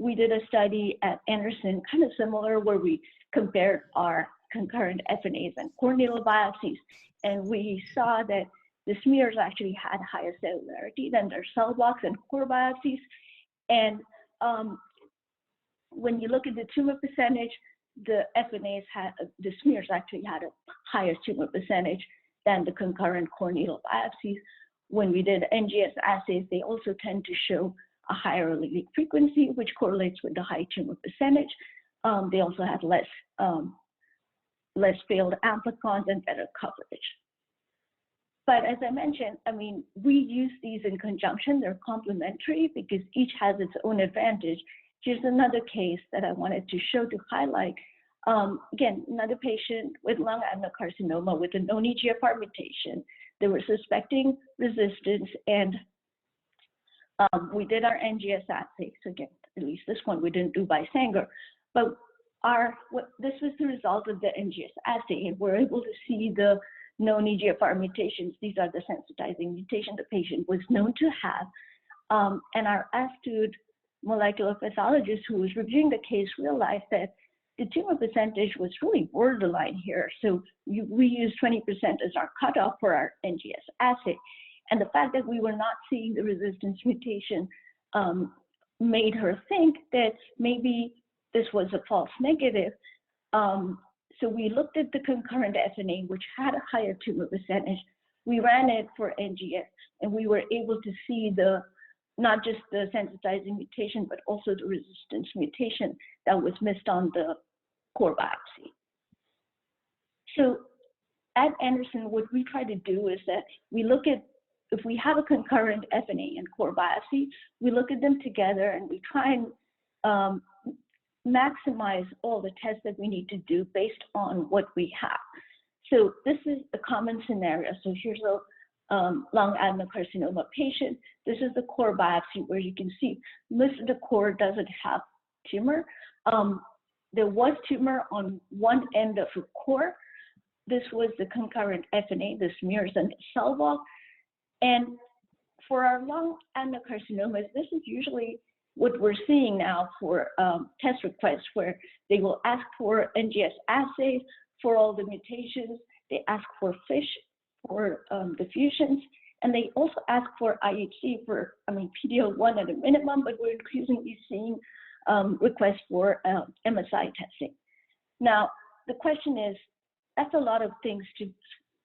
we did a study at Anderson, kind of similar, where we compared our concurrent FNAs and core needle biopsies, and we saw that the smears actually had higher cellularity than their cell blocks and core biopsies. And when you look at the tumor percentage, the FNAs had, the smears actually had a higher tumor percentage than the concurrent core needle biopsies. When we did NGS assays, they also tend to show a higher allelic frequency, which correlates with the high tumor percentage. They also had less failed amplicons and better coverage. But as I mentioned, I mean, we use these in conjunction. They're complementary because each has its own advantage. Here's another case that I wanted to show to highlight. Again, another patient with lung adenocarcinoma with a known EGFR mutation. They were suspecting resistance, and we did our NGS assay. So again, at least this one we didn't do by Sanger, but this was the result of the NGS assay, and we're able to see the known EGFR mutations. These are the sensitizing mutations the patient was known to have. And our astute molecular pathologist who was reviewing the case realized that the tumor percentage was really borderline here. So we used 20% as our cutoff for our NGS assay. And the fact that we were not seeing the resistance mutation made her think that maybe this was a false negative. So we looked at the concurrent FNA, which had a higher tumor percentage. We ran it for NGS, and we were able to see not just the sensitizing mutation, but also the resistance mutation that was missed on the core biopsy. So at Anderson, what we try to do is that we look at, if we have a concurrent FNA and core biopsy, we look at them together and we try and maximize all the tests that we need to do based on what we have. So this is a common scenario. So here's a lung adenocarcinoma patient. This is the core biopsy where you can see most of the core doesn't have tumor. There was tumor on one end of the core. This was the concurrent FNA, the smears and the cell wall. And for our lung adenocarcinomas, this is usually what we're seeing now for test requests, where they will ask for NGS assays for all the mutations. They ask for FISH for the fusions, and they also ask for IHC for, PD-L1 at a minimum, but we're increasingly seeing requests for MSI testing. Now, the question is, that's a lot of things to,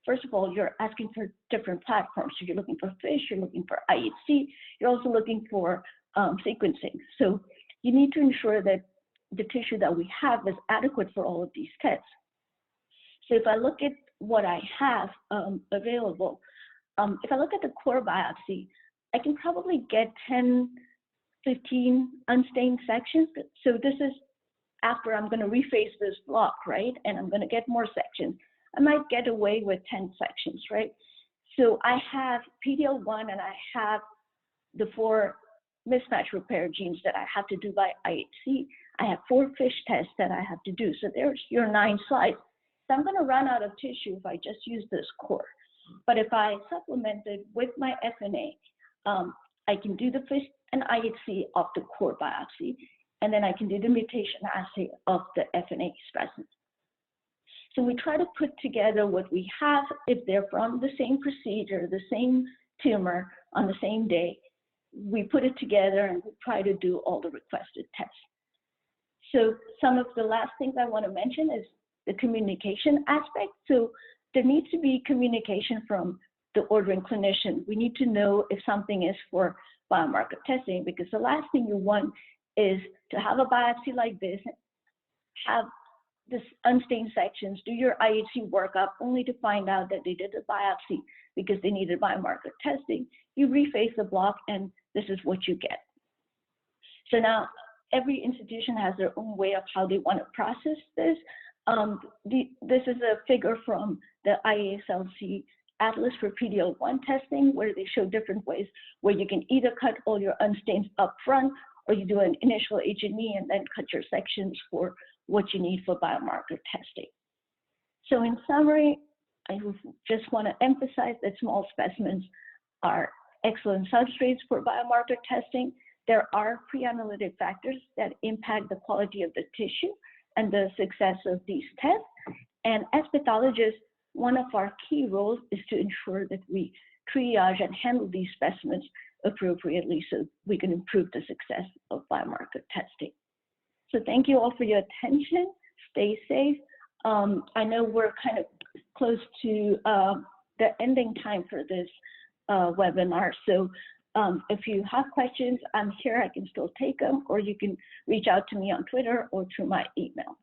first of all, you're asking for different platforms. So you're looking for FISH, you're looking for IHC, you're also looking for sequencing. So you need to ensure that the tissue that we have is adequate for all of these tests. So if I look at what I have available, if I look at the core biopsy, I can probably get 10, 15 unstained sections. So this is after I'm going to reface this block, right? And I'm going to get more sections. I might get away with 10 sections, right? So I have PD-L1 and I have the 4 mismatch repair genes that I have to do by IHC. I have 4 FISH tests that I have to do. So there's your 9 slides. So I'm going to run out of tissue if I just use this core. But if I supplement it with my FNA, I can do the FISH and IHC of the core biopsy, and then I can do the mutation assay of the FNA specimen. So we try to put together what we have. If they're from the same procedure, the same tumor on the same day, we put it together and we try to do all the requested tests. So some of the last things I want to mention is the communication aspect. So there needs to be communication from the ordering clinician. We need to know if something is for biomarker testing, because the last thing you want is to have a biopsy like this, have this unstained sections, do your IHC workup only to find out that they did a biopsy because they needed biomarker testing. You reface the block and this is what you get. So now every institution has their own way of how they want to process this. This is a figure from the IASLC Atlas for PD-L1 testing, where they show different ways where you can either cut all your unstains up front, or you do an initial H&E and then cut your sections for what you need for biomarker testing. So in summary, I just want to emphasize that small specimens are excellent substrates for biomarker testing. there are pre-analytic factors that impact the quality of the tissue and the success of these tests. And as pathologists, one of our key roles is to ensure that we triage and handle these specimens appropriately so we can improve the success of biomarker testing. So thank you all for your attention. Stay safe. I know we're kind of close to the ending time for this webinar. So if you have questions, I'm here. I can still take them, or you can reach out to me on Twitter or through my email.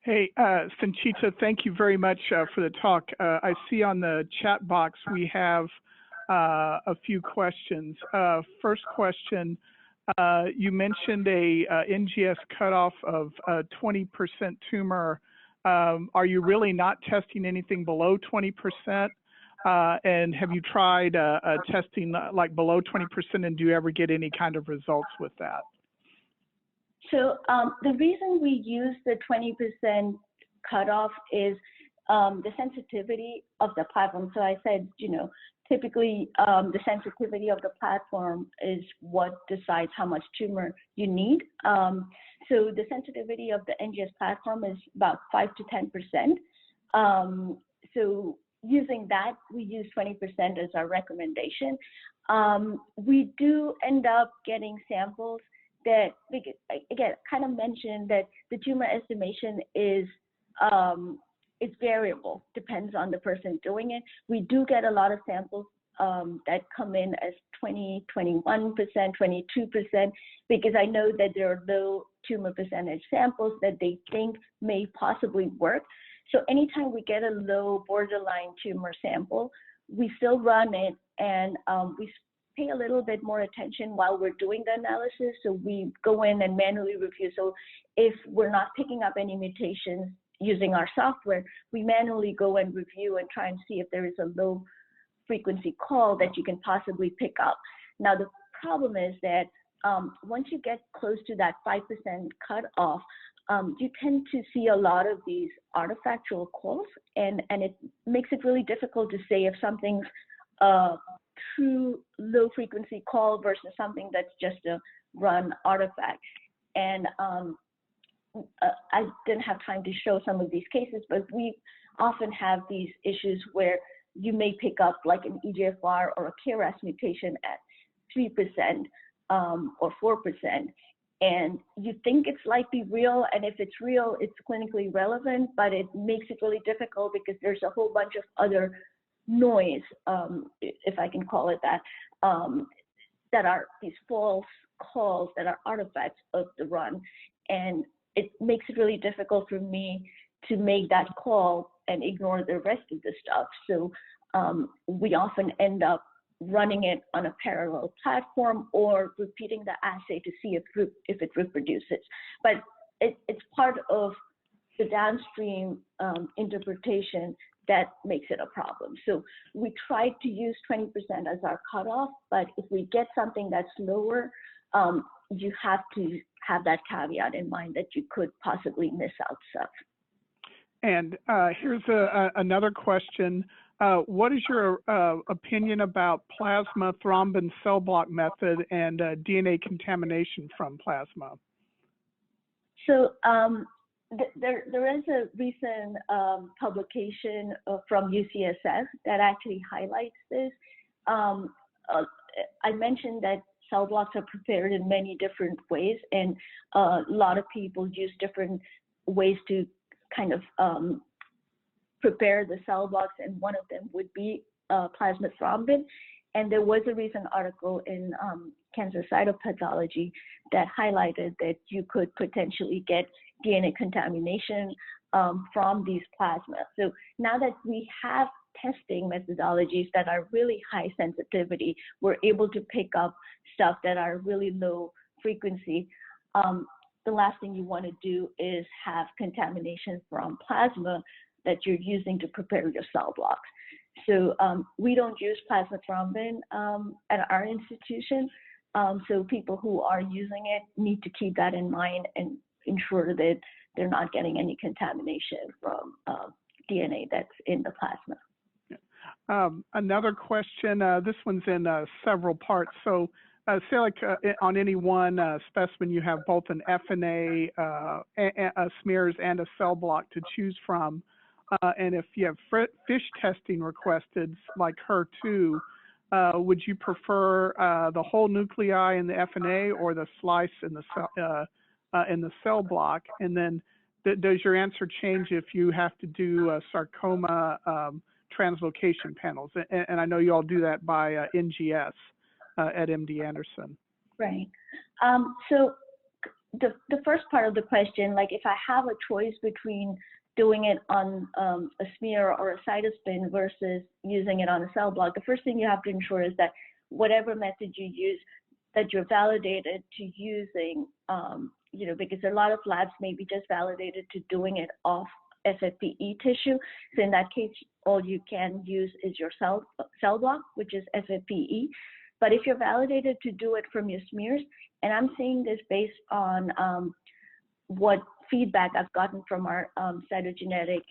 Hey, Sinchita, thank you very much for the talk. I see on the chat box we have a few questions. First question, you mentioned a NGS cutoff of 20% tumor. Are you really not testing anything below 20%? And have you tried testing like below 20%, and do you ever get any kind of results with that? So the reason we use the 20% cutoff is the sensitivity of the platform. So I said, you know, typically the sensitivity of the platform is what decides how much tumor you need. So the sensitivity of the NGS platform is about 5 to 10%. So using that, we use 20% as our recommendation. We do end up getting samples that, again, kind of mentioned that the tumor estimation is it's variable, depends on the person doing it. We do get a lot of samples that come in as 20, 21%, 22%, because I know that there are low tumor percentage samples that they think may possibly work. So anytime we get a low borderline tumor sample, we still run it, and we pay a little bit more attention while we're doing the analysis. So we go in and manually review. So if we're not picking up any mutations using our software, we manually go and review and try and see if there is a low frequency call that you can possibly pick up. Now, the problem is that once you get close to that 5% cutoff, you tend to see a lot of these artifactual calls, and it makes it really difficult to say if something's a true low frequency call versus something that's just a run artifact. And I didn't have time to show some of these cases, but we often have these issues where you may pick up like an EGFR or a KRAS mutation at 3% or 4%. And you think it's likely real, and if it's real, it's clinically relevant, but it makes it really difficult because there's a whole bunch of other noise, if I can call it that, that are these false calls that are artifacts of the run. And it makes it really difficult for me to make that call and ignore the rest of the stuff. So we often end up running it on a parallel platform or repeating the assay to see if it reproduces. But it's part of the downstream interpretation that makes it a problem. So we try to use 20% as our cutoff, but if we get something that's lower, you have to have that caveat in mind that you could possibly miss out stuff. And here's another question. What is your opinion about plasma thrombin cell block method and DNA contamination from plasma? So there is a recent publication from UCSF that actually highlights this. I mentioned that cell blocks are prepared in many different ways, and a lot of people use different ways to kind of prepare the cell blocks, and one of them would be plasma thrombin. And there was a recent article in Cancer Cytopathology that highlighted that you could potentially get DNA contamination from these plasma. So now that we have testing methodologies that are really high sensitivity, we're able to pick up stuff that are really low frequency. The last thing you want to do is have contamination from plasma that you're using to prepare your cell blocks. So we don't use plasma thrombin at our institution. So people who are using it need to keep that in mind and ensure that they're not getting any contamination from DNA that's in the plasma. Another question, this one's in several parts. So say like on any one specimen, you have both an FNA smears and a cell block to choose from. And if you have fish testing requested, like HER2, would you prefer the whole nuclei in the FNA or the slice in the cell block? And then does your answer change if you have to do sarcoma translocation panels? And I know you all do that by NGS at MD Anderson. Right. So the first part of the question, like if I have a choice between doing it on a smear or a cytospin versus using it on a cell block, the first thing you have to ensure is that whatever method you use, that you're validated to using, because a lot of labs may be just validated to doing it off FFPE tissue. So in that case, all you can use is your cell block, which is FFPE. But if you're validated to do it from your smears, and I'm saying this based on what feedback I've gotten from our cytogenetic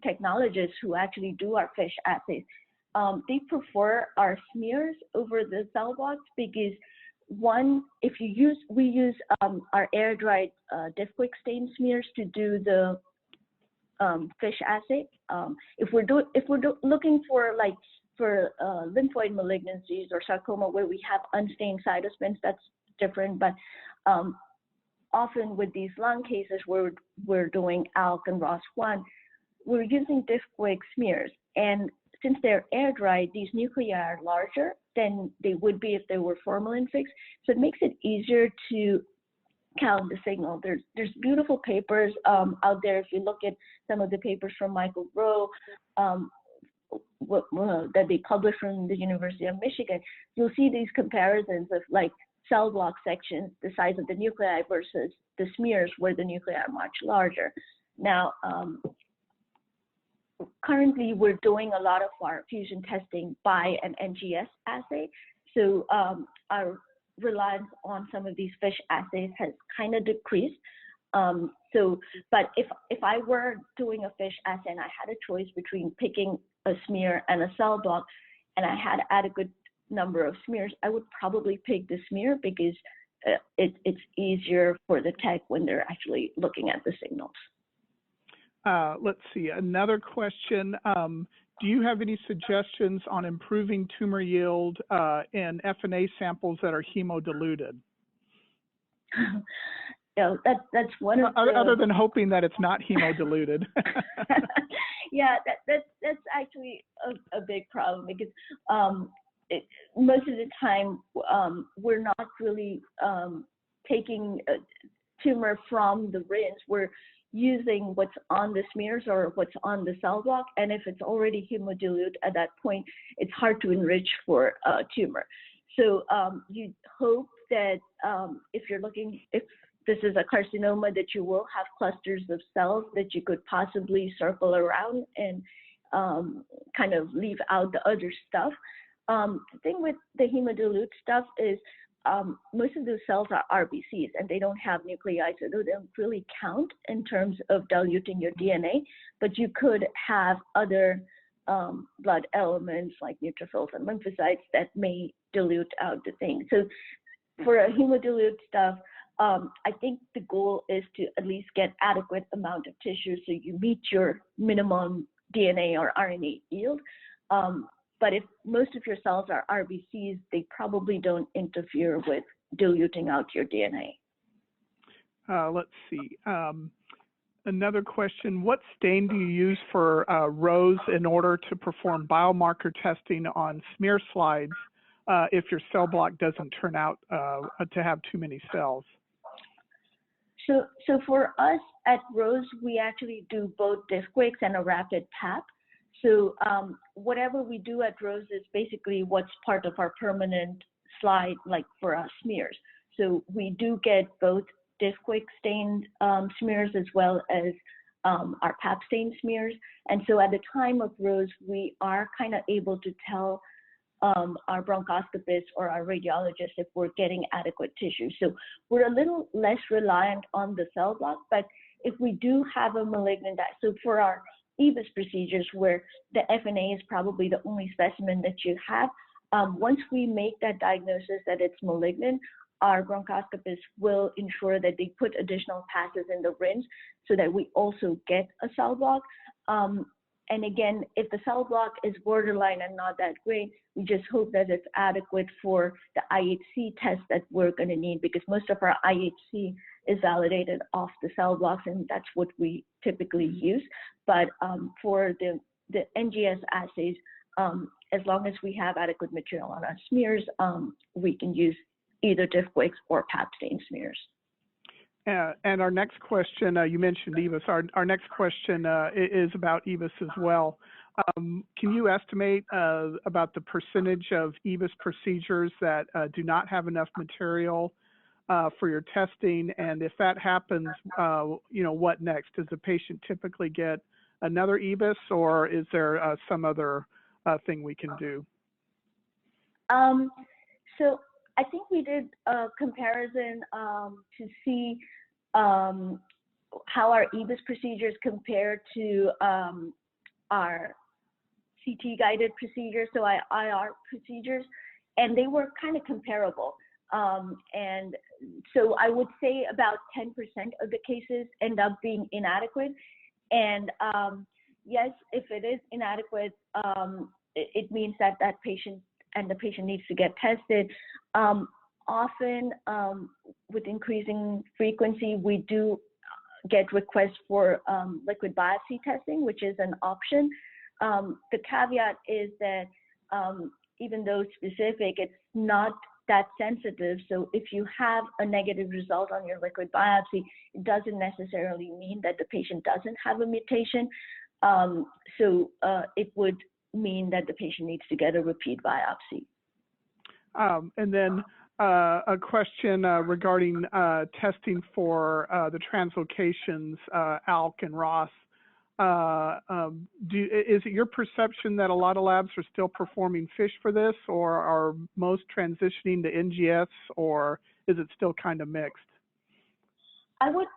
technologists who actually do our fish assays, they prefer our smears over the cell blocks because one, we use our air-dried diff-quick stain smears to do the fish assay. If we're looking for lymphoid malignancies or sarcoma where we have unstained cytospins, that's different. But often with these lung cases where we're doing ALK and ROS1, we're using diff-quick smears. And since they're air-dried, these nuclei are larger than they would be if they were formalin fixed. So it makes it easier to count the signal. There's beautiful papers out there. If you look at some of the papers from Michael Rowe that they published from the University of Michigan, you'll see these comparisons of like cell block sections, the size of the nuclei versus the smears where the nuclei are much larger. Now, currently we're doing a lot of our fusion testing by an NGS assay. So our reliance on some of these fish assays has kind of decreased. But if I were doing a fish assay and I had a choice between picking a smear and a cell block, and I had adequate number of smears, I would probably pick the smear because it's easier for the tech when they're actually looking at the signals. Let's see, another question. Do you have any suggestions on improving tumor yield in FNA samples that are hemodiluted? No, that's one of the... Other than hoping that it's not hemodiluted. Yeah, that's actually a big problem because most of the time we're not really taking a tumor from the rinse. We're using what's on the smears or what's on the cell block, and if it's already hemodilute at that point, it's hard to enrich for a tumor. So you hope that if this is a carcinoma, that you will have clusters of cells that you could possibly circle around and kind of leave out the other stuff. The thing with the hemodilute stuff is most of those cells are RBCs and they don't have nuclei, so they don't really count in terms of diluting your DNA, but you could have other blood elements like neutrophils and lymphocytes that may dilute out the thing. So for a hemodilute stuff, I think the goal is to at least get adequate amount of tissue so you meet your minimum DNA or RNA yield. But if most of your cells are RBCs, they probably don't interfere with diluting out your DNA. Let's see. Another question, what stain do you use for rows in order to perform biomarker testing on smear slides if your cell block doesn't turn out to have too many cells? So for us at Rose, we actually do both diff-quicks and a rapid PAP. So whatever we do at Rose is basically what's part of our permanent slide, like for our smears. So we do get both diff-quick stained smears as well as our PAP stained smears. And so at the time of Rose, we are kind of able to tell our bronchoscopist or our radiologist if we're getting adequate tissue. So we're a little less reliant on the cell block, but if we do have a malignant, so for our EBIS procedures where the FNA is probably the only specimen that you have, Once we make that diagnosis that it's malignant, our bronchoscopists will ensure that they put additional passes in the rinse so that we also get a cell block. And again, if the cell block is borderline and not that great, we just hope that it's adequate for the IHC test that we're going to need, because most of our IHC is validated off the cell blocks, and that's what we typically use. But for the NGS assays, as long as we have adequate material on our smears, we can use either DIFWIX or Pap stain smears. And our next question, you mentioned EVIS. Our next question is about EVIS as well. Can you estimate about the percentage of EVIS procedures that do not have enough material for your testing? And if that happens, what next? Does the patient typically get another EVIS, or is there some other thing we can do? So I think we did a comparison to see how our EVIS procedures compare to our CT-guided procedures, so our IR procedures, and they were kind of comparable. And so I would say about 10% of the cases end up being inadequate. And yes, if it is inadequate, it means that the patient needs to get tested. Often, with increasing frequency, we do get requests for liquid biopsy testing, which is an option. The caveat is that even though specific, it's not that sensitive. So if you have a negative result on your liquid biopsy, it doesn't necessarily mean that the patient doesn't have a mutation. So it would mean that the patient needs to get a repeat biopsy. And then a question regarding testing for the translocations, ALK and ROS. Is it your perception that a lot of labs are still performing FISH for this, or are most transitioning to NGS, or is it still kind of mixed? I would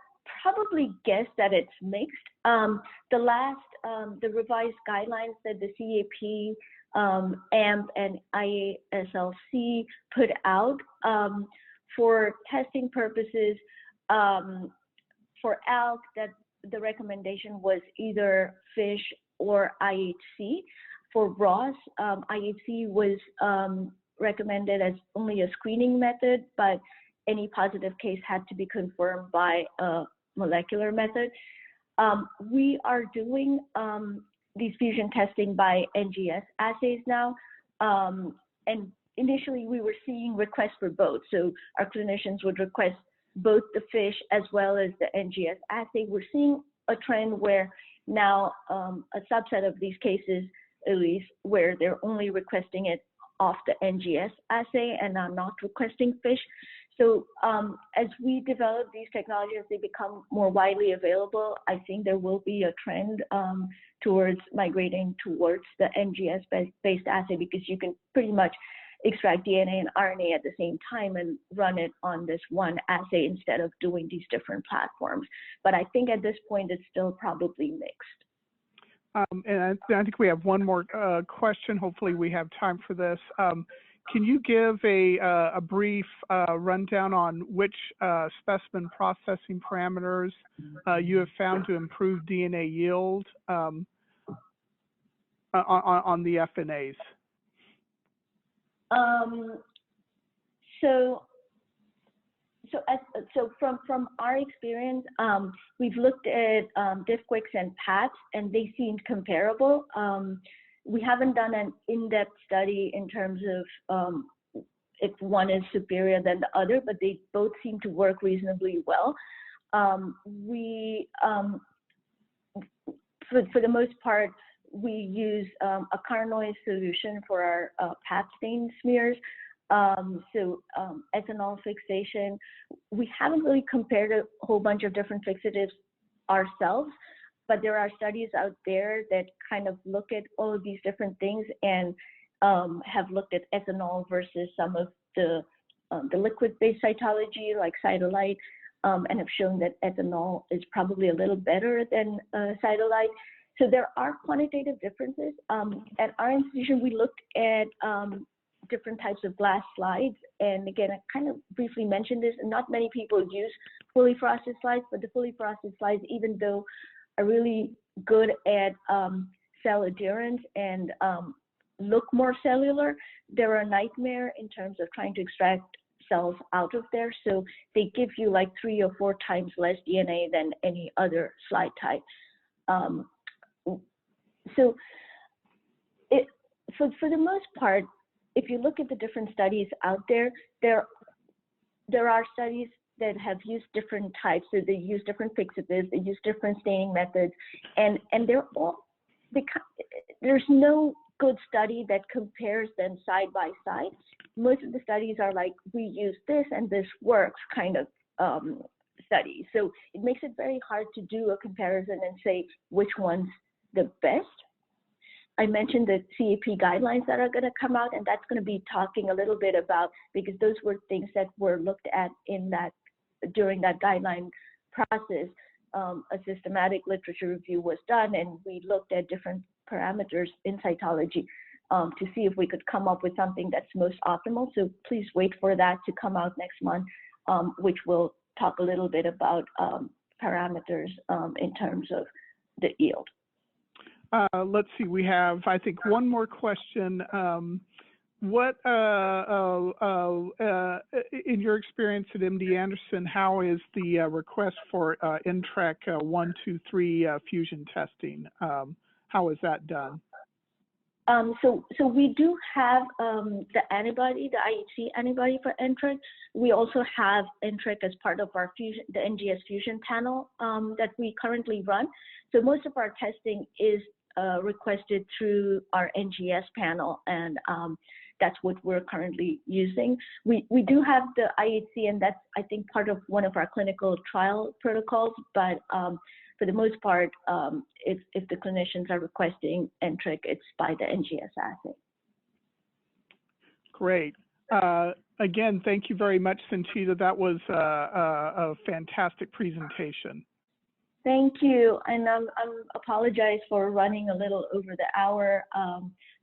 probably guess that it's mixed. The revised guidelines that the CAP, AMP, and IASLC put out for testing purposes, for ALK, that the recommendation was either FISH or IHC. For ROS, IHC was recommended as only a screening method, but any positive case had to be confirmed by a molecular method. We are doing these fusion testing by NGS assays now, and initially we were seeing requests for both. So our clinicians would request both the FISH as well as the NGS assay. We're seeing a trend where now a subset of these cases, at least, where they're only requesting it off the NGS assay and are not requesting FISH. So as we develop these technologies, they become more widely available. I think there will be a trend towards migrating towards the NGS-based assay, because you can pretty much extract DNA and RNA at the same time and run it on this one assay instead of doing these different platforms. But I think at this point, it's still probably mixed. And I think we have one more question. Hopefully we have time for this. Can you give a brief rundown on which specimen processing parameters you have found to improve DNA yield on the FNAs? So from our experience, we've looked at DIFWIX and PATS, and they seemed comparable. We haven't done an in-depth study in terms of if one is superior than the other, but they both seem to work reasonably well. For the most part, we use a carnoid solution for our Pap stain smears. Ethanol fixation. We haven't really compared a whole bunch of different fixatives ourselves, but there are studies out there that kind of look at all of these different things and have looked at ethanol versus some of the liquid-based cytology like Cytolite, and have shown that ethanol is probably a little better than Cytolite. So there are quantitative differences. At our institution, we looked at different types of glass slides. And again, I kind of briefly mentioned this, and not many people use fully frosted slides, but the fully frosted slides, even though are really good at cell adherence and look more cellular, they're a nightmare in terms of trying to extract cells out of there. So they give you like 3 or 4 times less DNA than any other slide type. So for the most part, if you look at the different studies out there, there are studies that have used different types. So they use different fixatives, they use different staining methods, and they're all, there's no good study that compares them side by side. Most of the studies are like, we use this and this works kind of studies. So it makes it very hard to do a comparison and say which one's the best. I mentioned the CAP guidelines that are going to come out, and that's going to be talking a little bit about, because those were things that were looked at in that, during that guideline process. A systematic literature review was done, and we looked at different parameters in cytology to see if we could come up with something that's most optimal. So please wait for that to come out next month, which will talk a little bit about parameters in terms of the yield. Let's see, we have, I think, one more question. What, in your experience at MD Anderson, how is the request for NTRK 1, 2, 3 fusion testing? How is that done? So we do have the antibody, the IHC antibody for NTRK. We also have NTRK as part of our fusion, the NGS fusion panel that we currently run. So most of our testing is requested through our NGS panel, and that's what we're currently using. We do have the IHC, and that's, I think, part of one of our clinical trial protocols, but for the most part, if the clinicians are requesting NTRK, it's by the NGS assay. Great. Again, thank you very much, Sinchita. That was a fantastic presentation. Thank you, and I apologize for running a little over the hour.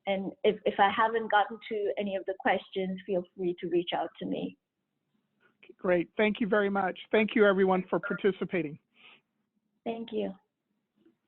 And if I haven't gotten to any of the questions, feel free to reach out to me. Great. Thank you very much. Thank you, everyone, for participating. Thank you.